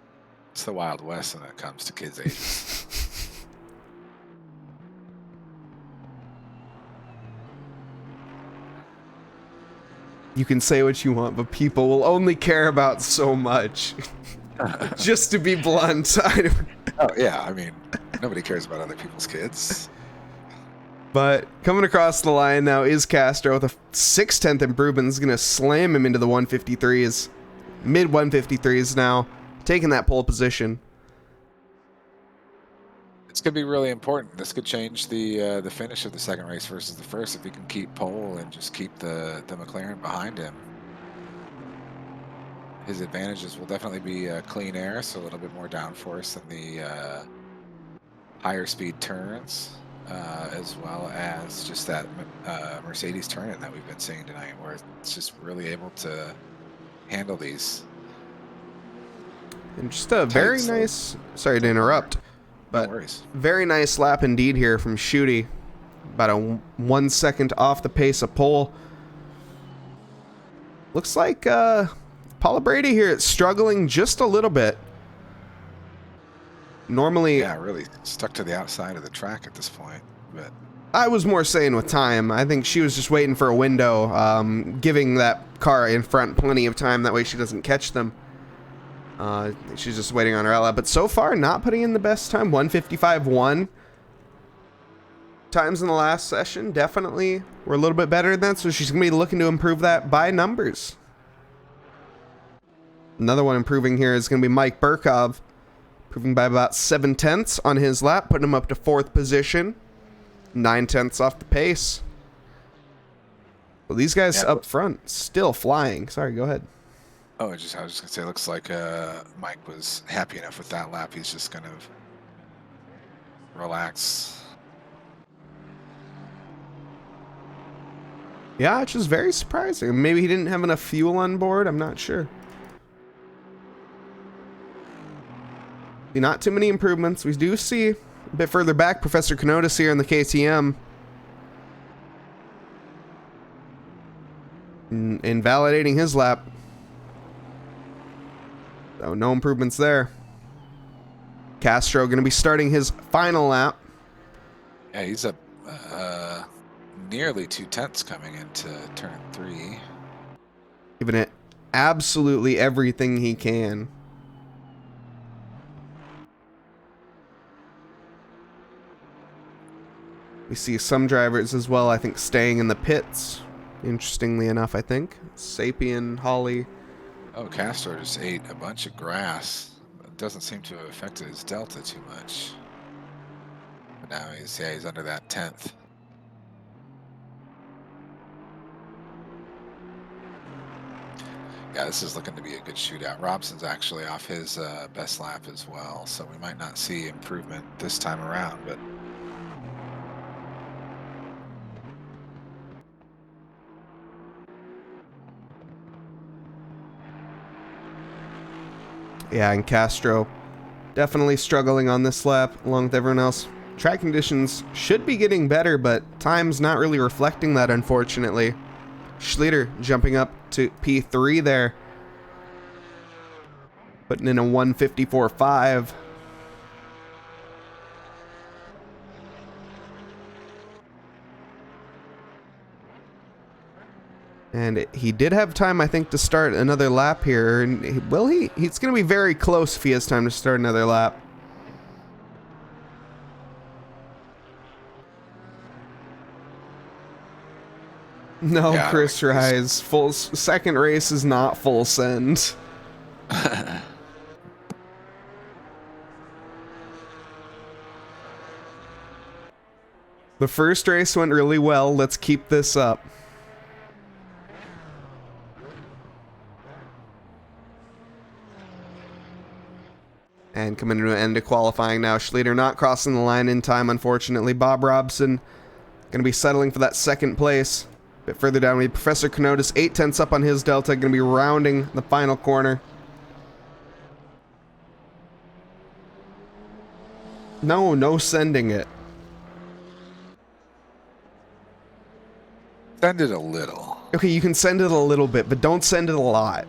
It's the Wild West when it comes to kids' ages. You can say what you want, but people will only care about so much. Just to be blunt. Oh, yeah, I mean, nobody cares about other people's kids. But coming across the line now is Castro with a 6/10 improvement. Is going to slam him into the 153s. Mid 153s now. Taking that pole position. It's going to be really important. This could change the finish of the second race versus the first if he can keep pole and just keep the McLaren behind him. His advantages will definitely be clean air, so a little bit more downforce than the higher speed turns, as well as just that Mercedes turn-in that we've been seeing tonight, where it's just really able to handle these. And just a very nice, sorry to interrupt, but no worries. Very nice lap indeed here from Shooty. About a 1 second off the pace of pole. Looks like Paula Brady here is struggling just a little bit. Normally, yeah, really stuck to the outside of the track at this point. But I was more saying with time. I think she was just waiting for a window, giving that car in front plenty of time. That way she doesn't catch them. She's just waiting on her outlet. But so far, not putting in the best time. 155.1. Times in the last session definitely were a little bit better than that. So she's going to be looking to improve that by numbers. Another one improving here is going to be Mike Burkov. Improving by about 7/10 on his lap. Putting him up to 4th position. 9/10 off the pace. Well, these guys up front still flying. Sorry, go ahead. Oh, I was just gonna say, it looks like Mike was happy enough with that lap. He's just gonna relax. Yeah, which is very surprising. Maybe he didn't have enough fuel on board. I'm not sure. Not too many improvements. We do see a bit further back Professor Kanotis here in the KTM. Invalidating his lap. So no improvements there. Castro going to be starting his final lap. Yeah, he's up nearly 2/10 coming into turn 3. Giving it absolutely everything he can. We see some drivers as well, I think, staying in the pits. Interestingly enough, I think. Sapien, Holly. Oh, Castro just ate a bunch of grass. It doesn't seem to have affected his delta too much. But now he's under that 10th. Yeah, this is looking to be a good shootout. Robson's actually off his best lap as well, so we might not see improvement this time around, but Yeah, and Castro definitely struggling on this lap along with everyone else. Track conditions should be getting better, but time's not really reflecting that, unfortunately. Schlieder jumping up to P3 there. Putting in a 154.5. And he did have time, I think, to start another lap here. And will he? He's going to be very close if he has time to start another lap. No, yeah, Chris Rise. Second race is not full send. The first race went really well. Let's keep this up. And coming to an end of qualifying now. Schlieder not crossing the line in time, unfortunately. Bob Robson going to be settling for that second place. A bit further down, we have Professor Kenotis, 8/10 up on his delta, going to be rounding the final corner. No sending it. send it a little. Okay, you can send it a little bit, but don't send it a lot.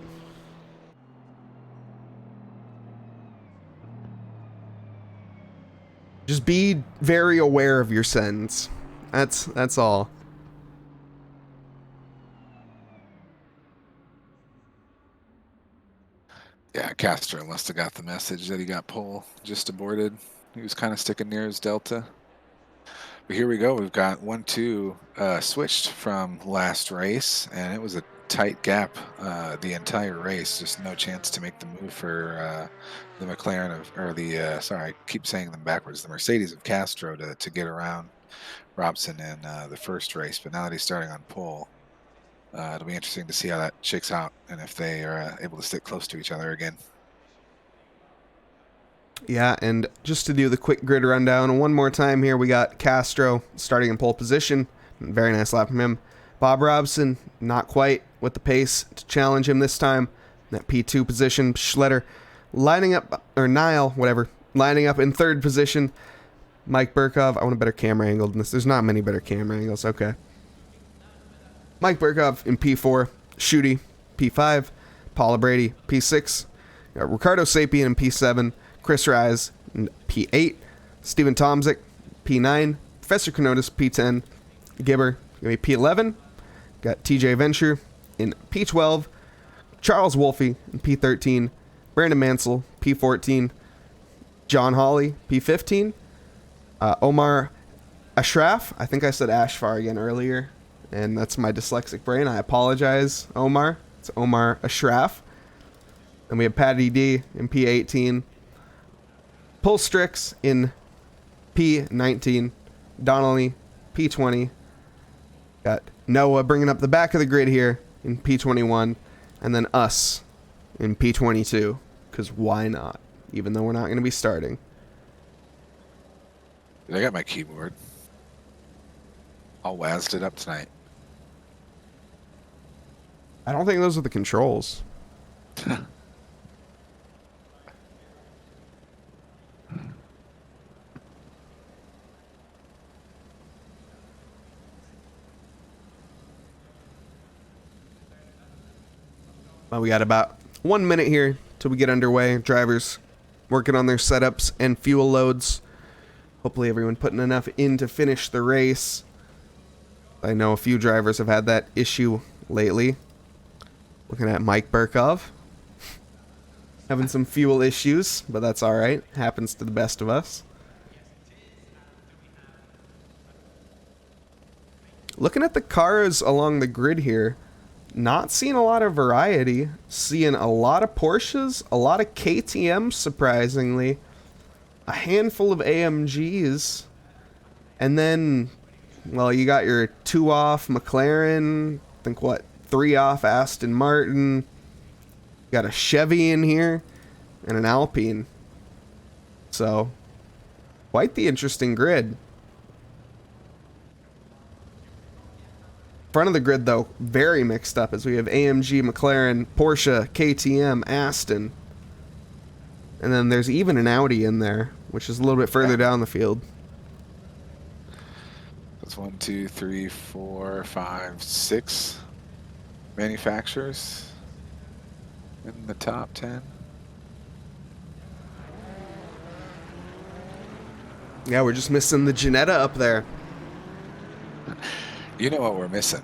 Just be very aware of your sends. That's all. Yeah, Castro must have got the message that he got pole just aborted. He was kind of sticking near his delta. But here we go. We've got 1-2 switched from last race, and it was a tight gap the entire race. Just no chance to make the move for the McLaren sorry, I keep saying them backwards. The Mercedes of Castro to get around Robson in the first race. But now that he's starting on pole, it'll be interesting to see how that shakes out and if they are able to stick close to each other again. Yeah, and just to do the quick grid rundown one more time here, we got Castro starting in pole position. Very nice lap from him. Bob Robson, not quite with the pace to challenge him this time. In that P2 position. Schletter lining up, or Nile, whatever, lining up in third position. Mike Burkov, I want a better camera angle than this. There's not many better camera angles, okay. Mike Burkov in P4. Shooty, P5. Paula Brady, P6. Got Ricardo Sapien in P7. Chris Rise in P8, Steven Tomzik, P9, Professor Kenotis, P10, Gibber, gonna be P11, got TJ Venture in P12, Charles Wolfe in P13, Brandon Mansell, P14, John Hawley, P15, Omar Ashraf, I think I said Ashfar again earlier, and that's my dyslexic brain, I apologize, Omar, it's Omar Ashraf, and we have Patty D in P18, Pull Strix in P19, Donnelly P20, got Noah bringing up the back of the grid here in P21, and then us in P22, because why not, even though we're not going to be starting. I got my keyboard. I'll wazzed it up tonight. I don't think those are the controls. We got about 1 minute here till we get underway. Drivers working on their setups and fuel loads. Hopefully everyone putting enough in to finish the race. I know a few drivers have had that issue lately. Looking at Mike Burkov. Having some fuel issues, but that's alright. Happens to the best of us. Looking at the cars along the grid here, not seeing a lot of variety. Seeing a lot of Porsches, a lot of KTMs, surprisingly. A handful of AMGs. And then, well, you got your 2 off McLaren. I think, what, 3 off Aston Martin. Got a Chevy in here. And an Alpine. So, quite the interesting grid. Front of the grid, though, very mixed up as we have AMG, McLaren, Porsche, KTM, Aston. And then there's even an Audi in there, which is a little bit further down the field. That's 1, 2, 3, 4, 5, 6 manufacturers in the top 10. Yeah, we're just missing the Ginetta up there. You know what we're missing.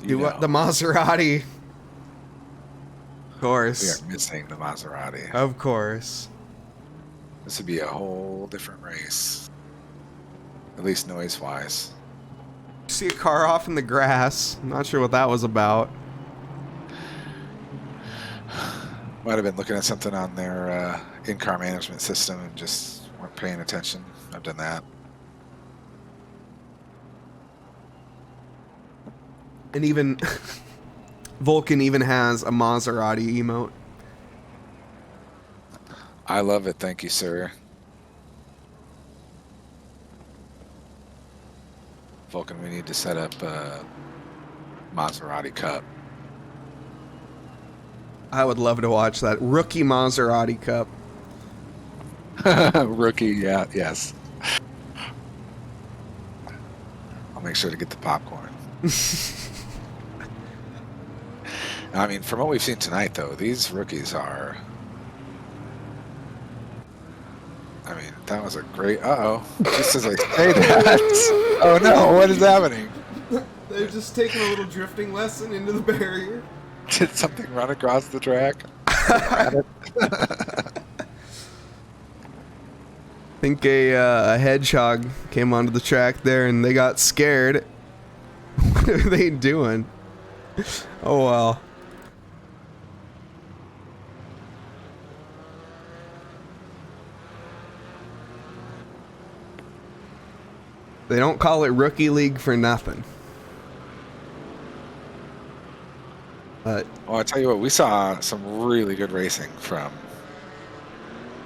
The Maserati. Of course. We are missing the Maserati. Of course. This would be a whole different race. At least noise-wise. See a car off in the grass. I'm not sure what that was about. Might have been looking at something on their in-car management system and just weren't paying attention. I've done that. And even Vulcan even has a Maserati emote. I love it, thank you, sir. Vulcan, we need to set up a Maserati Cup. I would love to watch that. Rookie Maserati Cup. Rookie, yeah, yes. I'll make sure to get the popcorn. I mean, from what we've seen tonight, though, these rookies are... I mean, that was a great... Uh-oh. Just as I say that... Oh, no, what is happening? They're just taking a little drifting lesson into the barrier. Did something run across the track? I think a hedgehog came onto the track there and they got scared. What are they doing? Oh, well. They don't call it Rookie League for nothing. But Well, I tell you what, we saw some really good racing from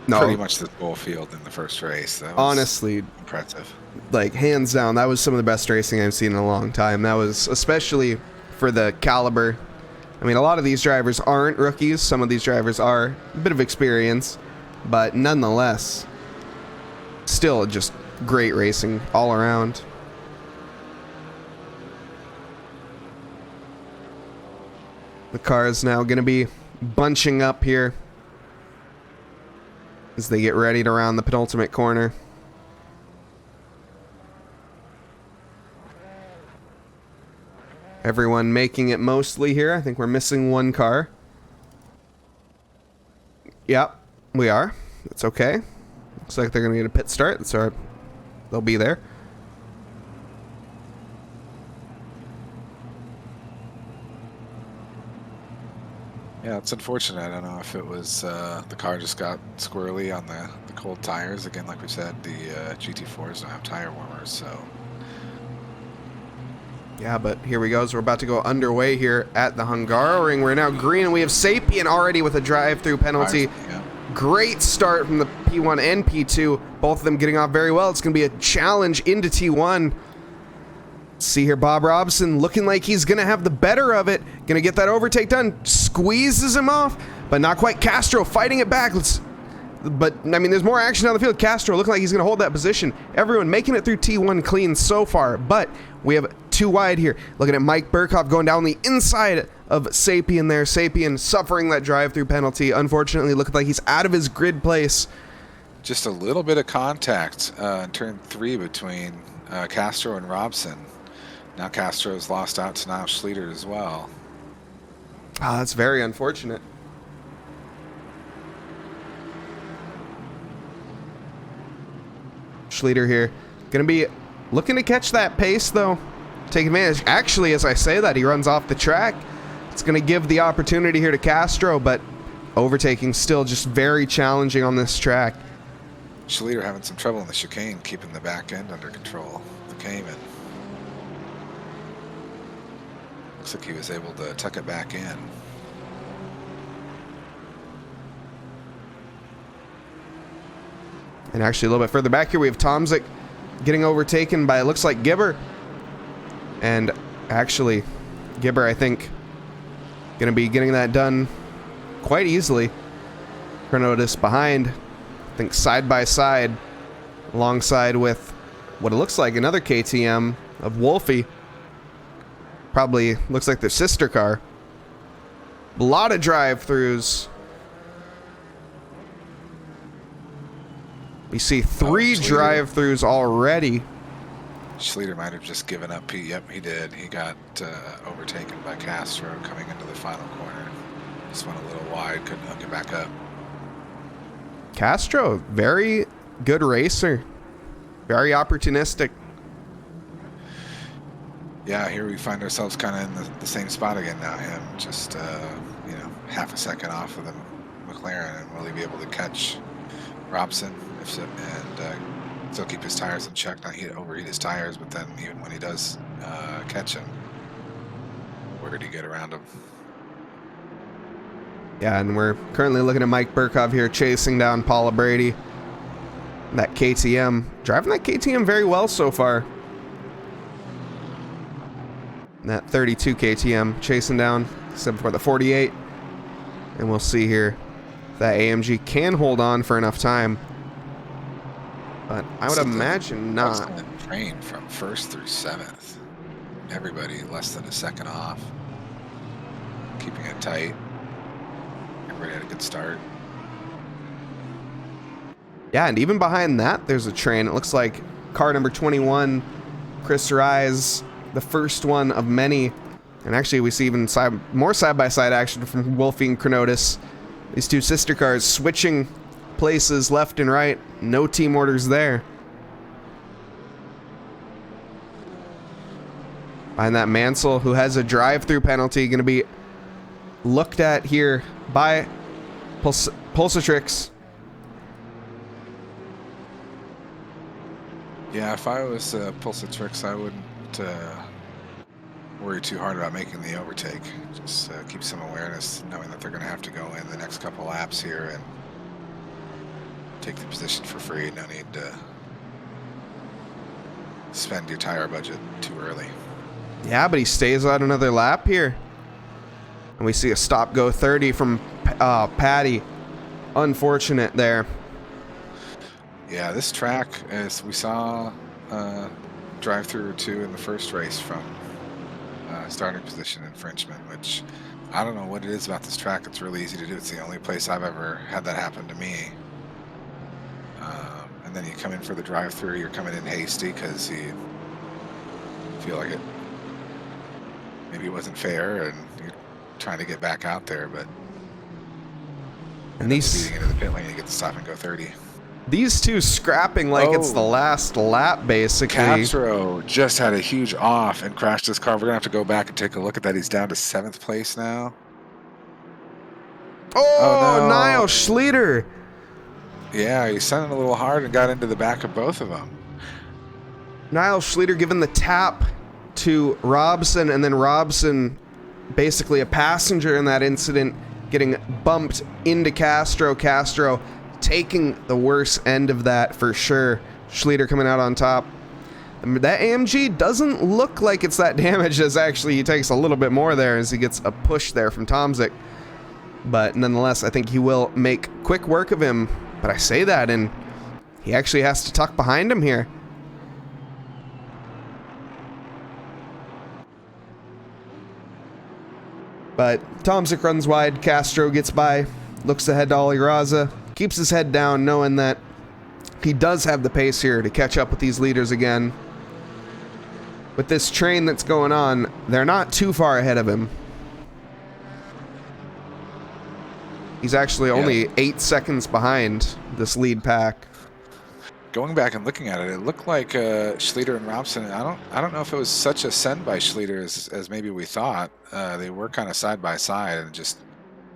pretty much the whole field in the first race. That was honestly impressive. Like, hands down, that was some of the best racing I've seen in a long time. That was especially for the caliber. I mean, a lot of these drivers aren't rookies. Some of these drivers are a bit of experience, but nonetheless, still just great racing all around. The car is now going to be bunching up here as they get ready to round the penultimate corner. Everyone making it mostly here. I think we're missing one car. Yep, we are. That's okay. Looks like they're going to get a pit start. That's all right. They'll be there. Yeah, it's unfortunate. I don't know if it was the car just got squirrely on the cold tires. Again, like we said, the GT4s don't have tire warmers, so... Yeah, but here we go. So we're about to go underway here at the Hungaroring. We're now green, and we have Sapien already with a drive-through penalty. Yeah. Great start from the P1 and P2. Both of them getting off very well. It's going to be a challenge into T1. See here, Bob Robson looking like he's going to have the better of it. Going to get that overtake done. Squeezes him off, but not quite. Castro fighting it back. But, I mean, there's more action on the field. Castro looking like he's going to hold that position. Everyone making it through T1 clean so far, but we have too wide here. Looking at Mike Burkhoff going down the inside of Sapien there. Sapien suffering that drive-through penalty. Unfortunately, looking like he's out of his grid place. Just a little bit of contact in turn 3 between Castro and Robson. Now Castro's lost out to Nause Schlieder as well. Ah, that's very unfortunate. Schlieder here. Going to be looking to catch that pace, though. Take advantage. Actually, as I say that, he runs off the track. It's going to give the opportunity here to Castro, but overtaking still just very challenging on this track. Schlieder having some trouble in the chicane, keeping the back end under control. The Cayman. Looks like he was able to tuck it back in. And actually a little bit further back here, we have Tomczyk getting overtaken by, it looks like, Gibber. And actually, Gibber, I think, going to be getting that done quite easily. Chronotis behind, I think side by side, alongside with what it looks like another KTM of Wolfie. Probably looks like their sister car. A lot of drive-throughs. We see 3 drive-throughs already. Schlieder might have just given up. Yep, he did. He got overtaken by Castro coming into the final corner. Just went a little wide, couldn't hook it back up. Castro, very good racer. Very opportunistic. Yeah, here we find ourselves kind of in the same spot again now. Him just, you know, half a second off of the McLaren, and will he be able to catch Robson and still keep his tires in check, not overheat his tires, but then even when he does catch him, where did he get around him? Yeah, and we're currently looking at Mike Burkhoff here chasing down Paula Brady. That KTM, driving that KTM very well so far. That 32 KTM chasing down, except for the 48. And we'll see here if that AMG can hold on for enough time. But I would imagine not. Train from 1st through 7th. Everybody less than a second off. Keeping it tight. Everybody had a good start. Yeah, and even behind that, there's a train. It looks like car number 21, Chris Rise, the first one of many. And actually, we see even more side-by-side action from Wolfie and Chronotis. These 2 sister cars switching places left and right. No team orders there. Behind that, Mansell, who has a drive-through penalty, going to be looked at here by Pulsatrix. Yeah, if I was Pulsatrix, I wouldn't worry too hard about making the overtake. Just keep some awareness, knowing that they're going to have to go in the next couple laps here and take the position for free. No need to spend your tire budget too early. Yeah, but he stays out another lap here. And we see a stop-go 30 from Patty. Unfortunate there. Yeah, this track, as we saw drive-through or 2 in the first race from starting position infringement, which I don't know what it is about this track. It's really easy to do. It's the only place I've ever had that happen to me. And then you come in for the drive-through, you're coming in hasty because you feel like maybe it wasn't fair, and you're trying to get back out there, but and these speeding into the pit lane, you get to stop and go 30. These 2 scrapping like it's the last lap, basically. Castro just had a huge off and crashed his car. We're going to have to go back and take a look at that. He's down to 7th place now. Oh, no. Nause Schlieder. Yeah, he sent it a little hard and got into the back of both of them. Nause Schlieder giving the tap to Robson, and then Robson, basically a passenger in that incident, getting bumped into Castro. Castro taking the worst end of that for sure. Schlieder coming out on top. That AMG doesn't look like it's that damaged, as actually he takes a little bit more there as he gets a push there from Tomczyk. But nonetheless, I think he will make quick work of him. But I say that, and he actually has to tuck behind him here. But Tomczyk runs wide, Castro gets by, looks ahead to Ollie Raza, keeps his head down knowing that he does have the pace here to catch up with these leaders again. With this train that's going on, they're not too far ahead of him. He's actually only 8 seconds behind this lead pack. Going back and looking at it, it looked like Schlieder and Robson. I don't know if it was such a send by Schlieder as maybe we thought. They were kind of side by side and just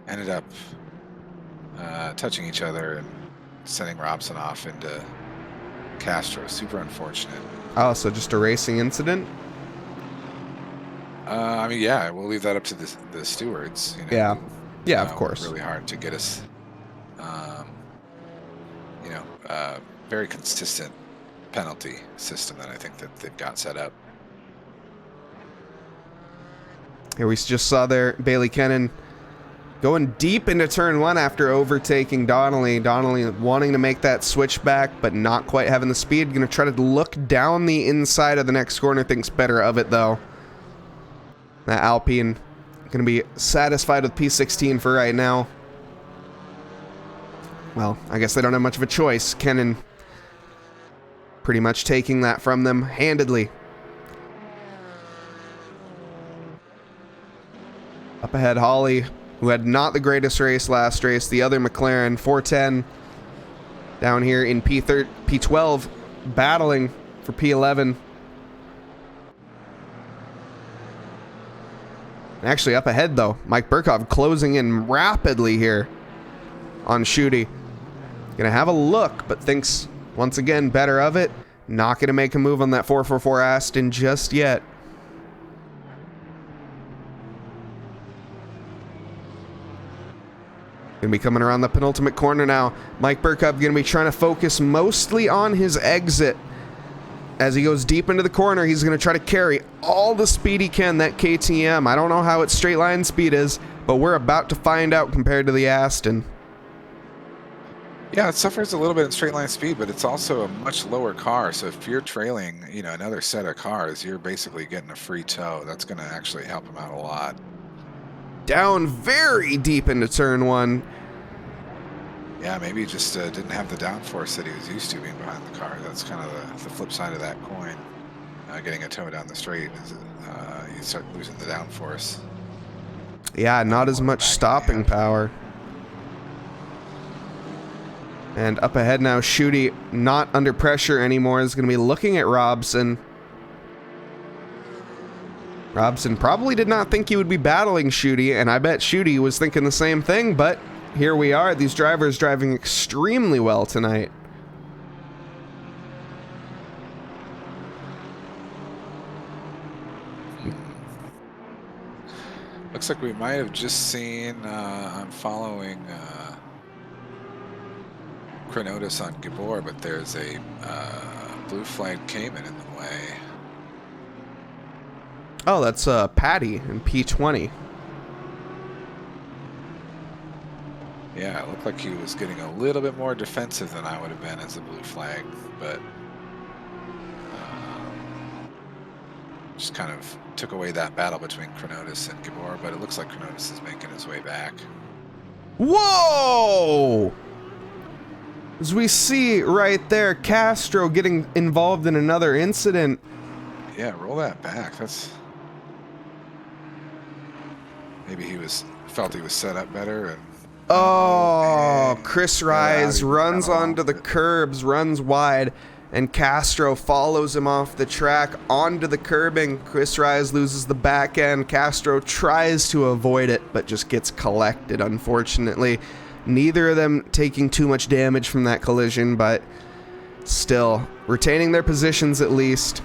ended up touching each other and sending Robson off into Castro. Super unfortunate. Oh, so just a racing incident? I mean, yeah, we'll leave that up to the stewards. You know, Yeah, yeah, of course. Really hard to get us, very consistent penalty system that I think that they've got set up. Here we just saw there Bailey Kennan going deep into turn 1 after overtaking Donnelly. Donnelly wanting to make that switch back, but not quite having the speed. Going to try to look down the inside of the next corner. Thinks better of it, though. That Alpine going to be satisfied with P16 for right now. Well, I guess they don't have much of a choice. Kennan pretty much taking that from them handedly. Up ahead, Holly, who had not the greatest race last race. The other McLaren, 410, down here in P12, battling for P11. Actually, up ahead, though, Mike Burkov closing in rapidly here on Schutte. Gonna have a look, but thinks once again better of it. Not gonna make a move on that 444 Aston just yet. Gonna be coming around the penultimate corner now. Mike Burkov gonna be trying to focus mostly on his exit. As he goes deep into the corner, he's gonna try to carry all the speed he can, that KTM. I don't know how its straight line speed is, but we're about to find out compared to the Aston. Yeah, it suffers a little bit in straight line speed, but it's also a much lower car. So if you're trailing, another set of cars, you're basically getting a free tow. That's going to actually help him out a lot. Down very deep into turn 1. Yeah, maybe he just didn't have the downforce that he was used to being behind the car. That's kind of the flip side of that coin. Getting a tow down the straight is you start losing the downforce. Yeah, not as much stopping power. And up ahead now, Schutte, not under pressure anymore, is going to be looking at Robson. Robson probably did not think he would be battling Schutte, and I bet Schutte was thinking the same thing, but here we are. These drivers driving extremely well tonight. Looks like we might have just seen, I'm following Chronotis on Gabor, but there's a blue flag Cayman in the way. Oh, that's Patty in P20. Yeah, it looked like he was getting a little bit more defensive than I would have been as a blue flag, but just kind of took away that battle between Chronotis and Gabor, but it looks like Chronotis is making his way back. Whoa! As we see right there, Castro getting involved in another incident. Yeah, roll that back. That's maybe he felt he was set up better. And oh, Chris Rise runs onto the curbs, runs wide, and Castro follows him off the track onto the curbing. Chris Rise loses the back end. Castro tries to avoid it, but just gets collected, unfortunately. Neither of them taking too much damage from that collision, but still retaining their positions at least.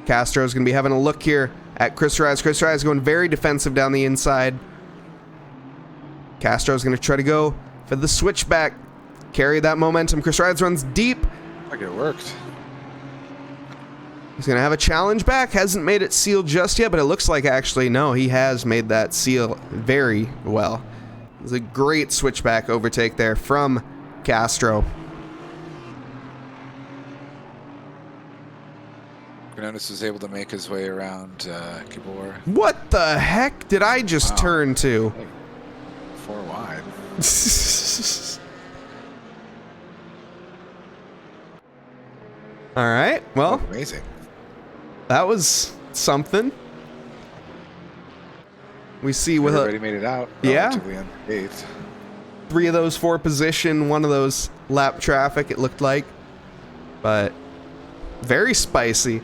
Castro's going to be having a look here at Chris Rise. Chris Rise going very defensive down the inside. Castro's going to try to go for the switchback. Carry that momentum. Chris Rise runs deep. Like it worked. He's going to have a challenge back. Hasn't made it seal just yet, but it looks like actually, no, he has made that seal very well. It was a great switchback overtake there from Castro. Notice was able to make his way around Gabor. What the heck did I just turn to? Hey, 4 wide. All right. Well, amazing. That was something. We see with everybody made it out. Yeah. Unscathed. 3 of those 4 position, 1 of those lap traffic, it looked like. But very spicy.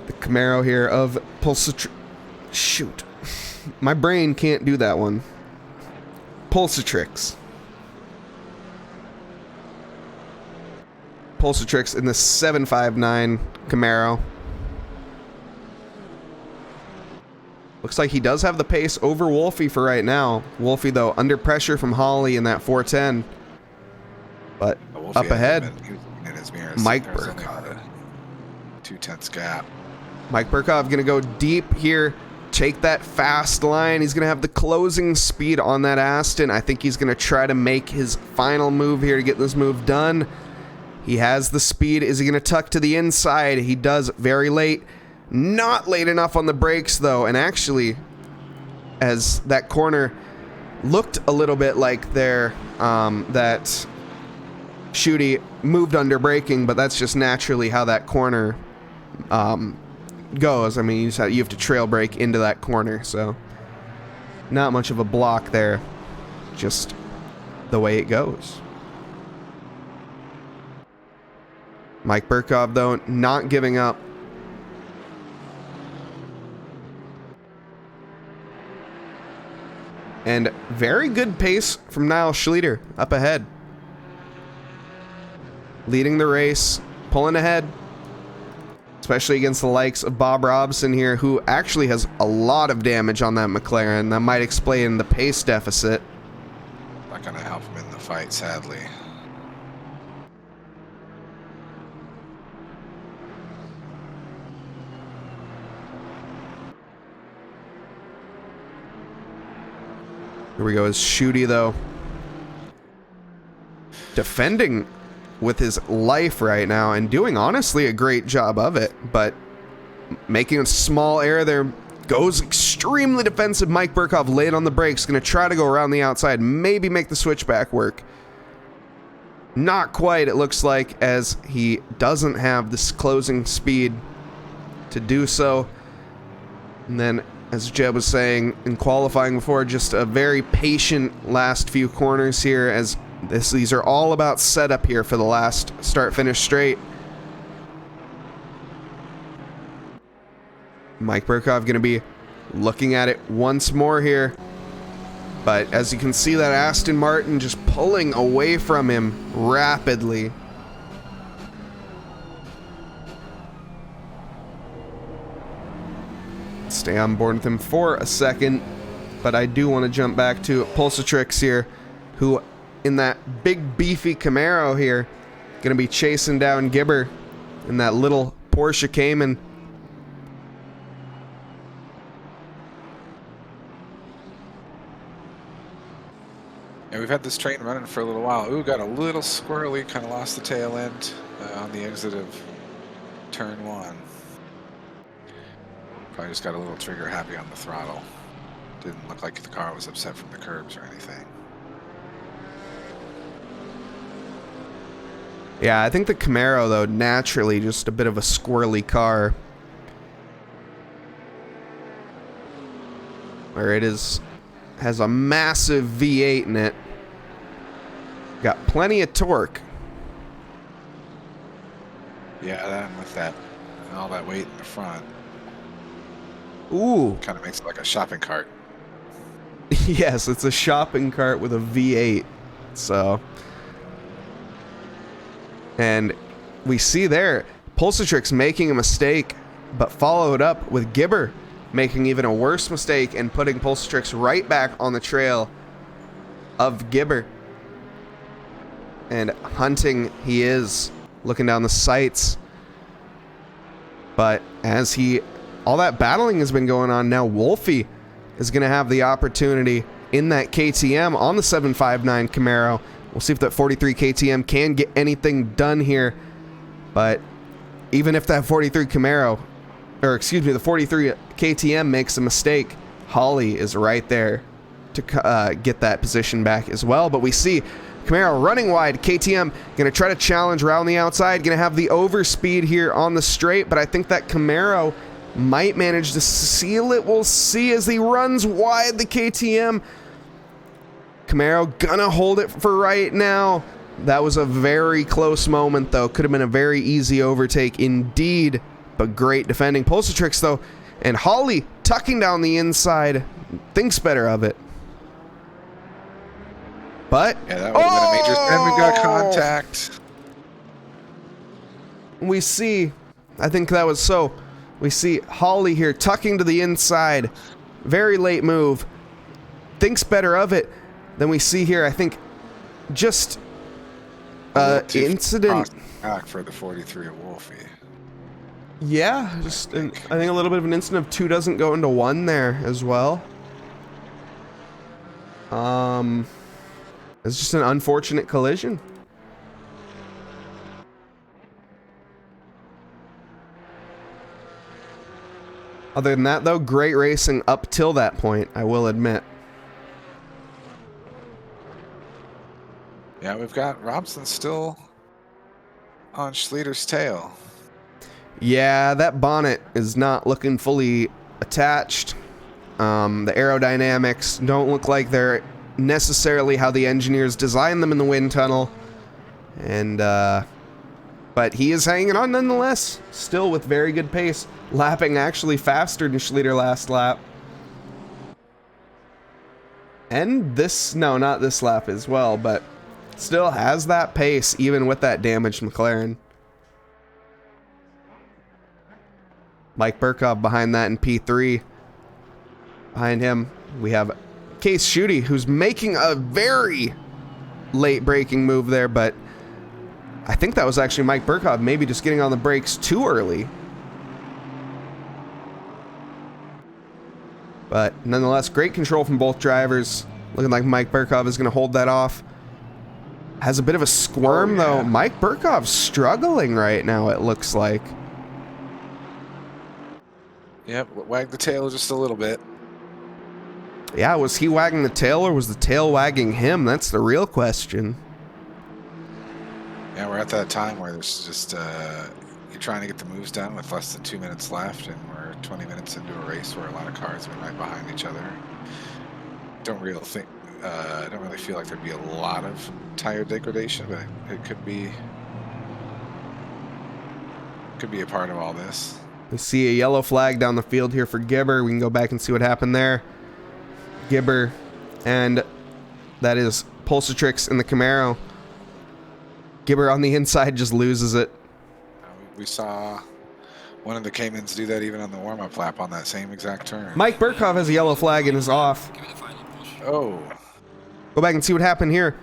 The Camaro here of shoot. My brain can't do that one. Pulsatrix. Pulsatrix in the 759 Camaro. Looks like he does have the pace over Wolfie for right now. Wolfie, though, under pressure from Holly in that 410. But up ahead, Mike Burkov. 2/10 gap. Mike Burkov going to go deep here. Take that fast line. He's going to have the closing speed on that Aston. I think he's going to try to make his final move here to get this move done. He has the speed. Is he going to tuck to the inside? He does very late. Not late enough on the brakes, though. And actually, as that corner looked a little bit like there, that Shooty moved under braking, but that's just naturally how that corner goes. I mean, you have to trail brake into that corner, so not much of a block there. Just the way it goes. Mike Burkov, though, not giving up. And very good pace from Niall Schleter up ahead. Leading the race, pulling ahead. Especially against the likes of Bob Robson here, who actually has a lot of damage on that McLaren. That might explain the pace deficit. Not going to help him in the fight, sadly. Here we go, as Shooty, though, defending with his life right now and doing, honestly, a great job of it, but making a small error there. Goes extremely defensive. Mike Burkov late on the brakes, going to try to go around the outside, maybe make the switchback work. Not quite, it looks like, as he doesn't have this closing speed to do so. And then, as Jeb was saying in qualifying before, just a very patient last few corners here, as these are all about setup here for the last start-finish straight. Mike Burkov going to be looking at it once more here. But as you can see, that Aston Martin just pulling away from him rapidly. Stay on board with him for a second, but I do want to jump back to Pulsatrix here, who in that big beefy Camaro here, going to be chasing down Gibber in that little Porsche Cayman. And we've had this train running for a little while. Ooh, got a little squirrely, kind of lost the tail end on the exit of turn 1. Probably just got a little trigger happy on the throttle. Didn't look like the car was upset from the curbs or anything. Yeah, I think the Camaro, though, naturally just a bit of a squirrely car. Where it has a massive V8 in it. Got plenty of torque. Yeah, that with that and all that weight in the front. Ooh. Kind of makes it like a shopping cart. Yes, it's a shopping cart with a V8. So. And we see there, Pulsatrix making a mistake, but followed up with Gibber making even a worse mistake and putting Pulsatrix right back on the trail of Gibber. And hunting he is, looking down the sights. But as all that battling has been going on, now Wolfie is going to have the opportunity in that KTM on the 759 Camaro. We'll see if that 43 KTM can get anything done here. But even if that 43 Camaro, or excuse me, the 43 KTM makes a mistake, Holly is right there to get that position back as well. But we see Camaro running wide. KTM going to try to challenge around the outside. Going to have the overspeed here on the straight. But I think that Camaro might manage to seal it. We'll see as he runs wide. The KTM. Camaro gonna hold it for right now. That was a very close moment, though. Could have been a very easy overtake indeed. But great defending. Pulsatrix, though. And Holly tucking down the inside. Thinks better of it. But yeah, that would have been a major. And we got contact. We see, I think that was so. We see Holly here tucking to the inside. Very late move. Thinks better of it. Then we see here, I think, just incident. Back for the 43 of Wolfie. Yeah, just I think a little bit of an incident of 2 doesn't go into 1 there as well. It's just an unfortunate collision. Other than that, though, great racing up till that point, I will admit. Yeah, we've got Robson still on Schleter's tail. Yeah, that bonnet is not looking fully attached. The aerodynamics don't look like they're necessarily how the engineers designed them in the wind tunnel. And, but he is hanging on nonetheless, still with very good pace, lapping actually faster than Schleter last lap. And this, no, not this lap as well, but still has that pace even with that damaged McLaren. Mike Burkhoff behind that in P3. Behind him, we have Case Schutte, who's making a very late braking move there, but I think that was actually Mike Burkhoff maybe just getting on the brakes too early. But nonetheless, great control from both drivers. Looking like Mike Burkhoff is going to hold that off. Has a bit of a squirm, though. Mike Burkhoff's struggling right now, it looks like. Yep, wag the tail just a little bit. Yeah, was he wagging the tail or was the tail wagging him? That's the real question. Yeah, we're at that time where there's just you're trying to get the moves done with less than 2 minutes left, and we're 20 minutes into a race where a lot of cars are right behind each other. Don't really feel like there'd be a lot of tire degradation, but it could be a part of all this. We see a yellow flag down the field here for Gibber. We can go back and see what happened there. Gibber, and that is Pulsatrix in the Camaro. Gibber on the inside just loses it. We saw one of the Caymans do that even on the warm-up lap on that same exact turn. Mike Burkhoff has a yellow flag and is off. Oh. Go back and see what happened here.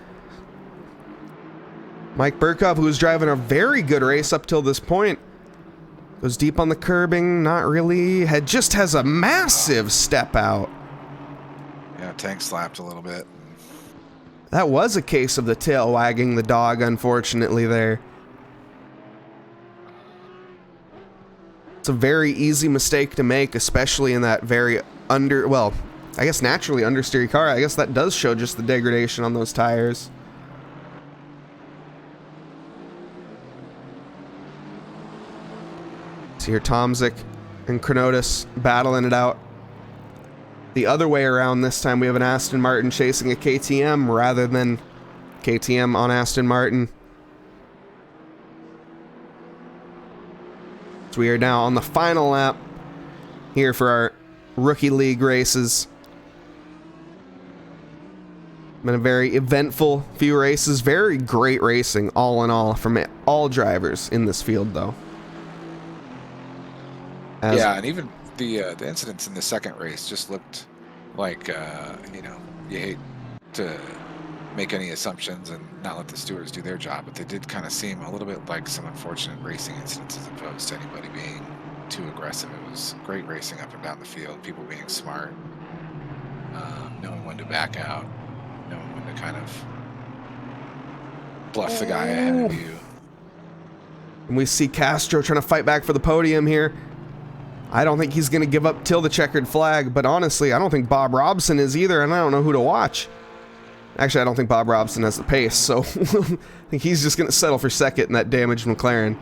Mike Burkhoff, who was driving a very good race up till this point, goes deep on the curbing, not really. Just has a massive step out. Yeah, tank slapped a little bit. That was a case of the tail wagging the dog, unfortunately, there. It's a very easy mistake to make, especially in that very I guess naturally understeery car. I guess that does show just the degradation on those tires. See here, Tomzik and Kronotis battling it out. The other way around this time, we have an Aston Martin chasing a KTM rather than KTM on Aston Martin. So we are now on the final lap here for our Rookie League races. Been a very eventful few races. Very great racing, all in all, from all drivers in this field, though. Yeah, and even the incidents in the second race just looked like, you hate to make any assumptions and not let the stewards do their job, but they did kind of seem a little bit like some unfortunate racing incidents as opposed to anybody being too aggressive. It was great racing up and down the field, people being smart, knowing when when to back out, knowing when to kind of bluff the guy ahead of you. And we see Castro trying to fight back for the podium here. I don't think he's going to give up till the checkered flag, but honestly, I don't think Bob Robson is either, and I don't know who to watch. Actually, I don't think Bob Robson has the pace, so I think he's just going to settle for second in that damaged McLaren.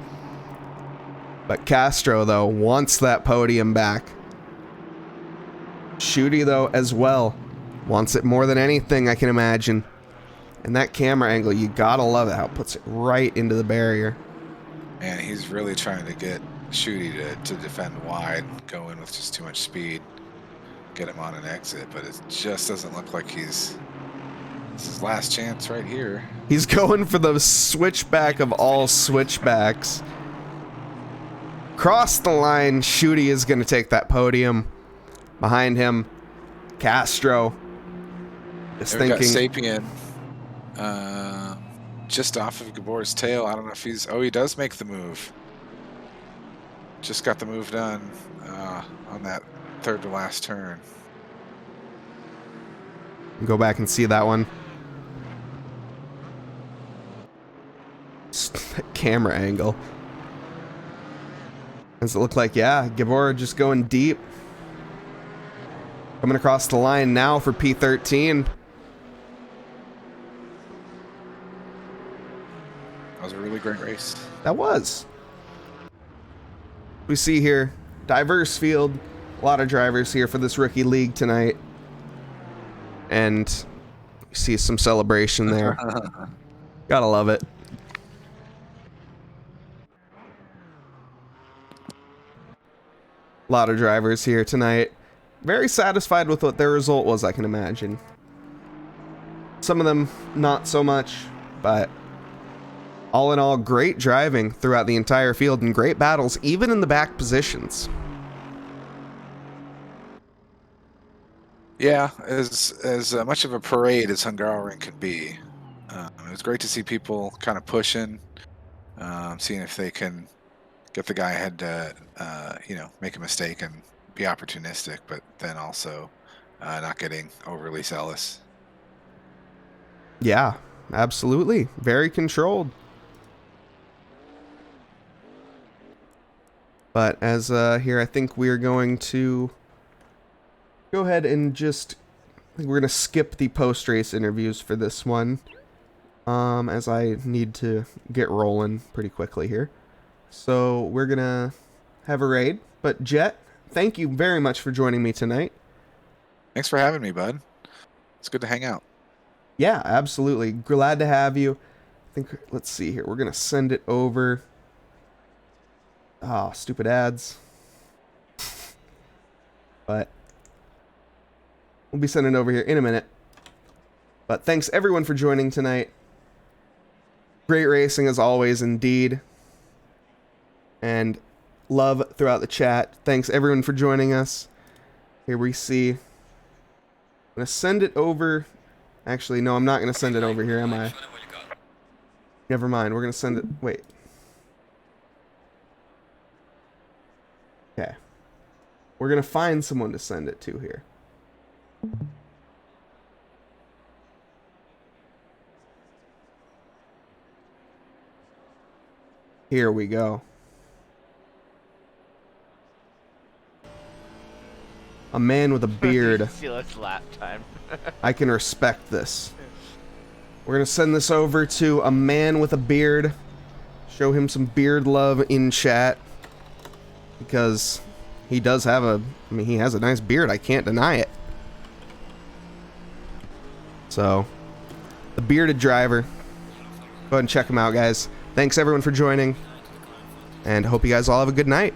But Castro, though, wants that podium back. Shooty, though, as well, wants it more than anything, I can imagine. And that camera angle, you gotta love it, how it puts it right into the barrier. And he's really trying to get Shooty to defend wide, go in with just too much speed, get him on an exit, but it just doesn't look like this is his last chance right here. He's going for the switchback of all switchbacks. Cross the line, Shooty is going to take that podium. Behind him, Castro is thinking. Sapien just off of Gabor's tail. I don't know if he's... Oh, he does make the move. Just got the move done on that third to last turn. Go back and see that one. That camera angle. Does it look like, yeah, Gabor just going deep. Coming across the line now for P13. That was a really great race. That was. We see here, diverse field. A lot of drivers here for this rookie league tonight. And you see some celebration there. Gotta love it. A lot of drivers here tonight. Very satisfied with what their result was, I can imagine. Some of them not so much, but all in all, great driving throughout the entire field and great battles, even in the back positions. Yeah, as much of a parade as Hungaroring can be. It was great to see people kind of pushing, seeing if they can get the guy ahead to, make a mistake and be opportunistic, but then also not getting overly zealous. Yeah, absolutely. Very controlled. But as here, I think we're going to go ahead and just... I think we're going to skip the post-race interviews for this one. As I need to get rolling pretty quickly here. So we're going to have a raid. But Jet, thank you very much for joining me tonight. Thanks for having me, bud. It's good to hang out. Yeah, absolutely. Glad to have you. I think, let's see here. We're going to send it over. Ah, stupid ads. But we'll be sending it over here in a minute. But thanks everyone for joining tonight. Great racing as always, indeed. And love throughout the chat. Thanks everyone for joining us. Here we see. I'm going to send it over. Actually, no, I'm not going to send it over here, am I? Never mind. We're going to send it. Wait. Okay. We're going to find someone to send it to here. Here we go. A man with a beard. Lap time. I can respect this. We're going to send this over to a man with a beard. Show him some beard love in chat. Because he does have he has a nice beard. I can't deny it. So, the bearded driver. Go ahead and check him out, guys. Thanks everyone for joining. And hope you guys all have a good night.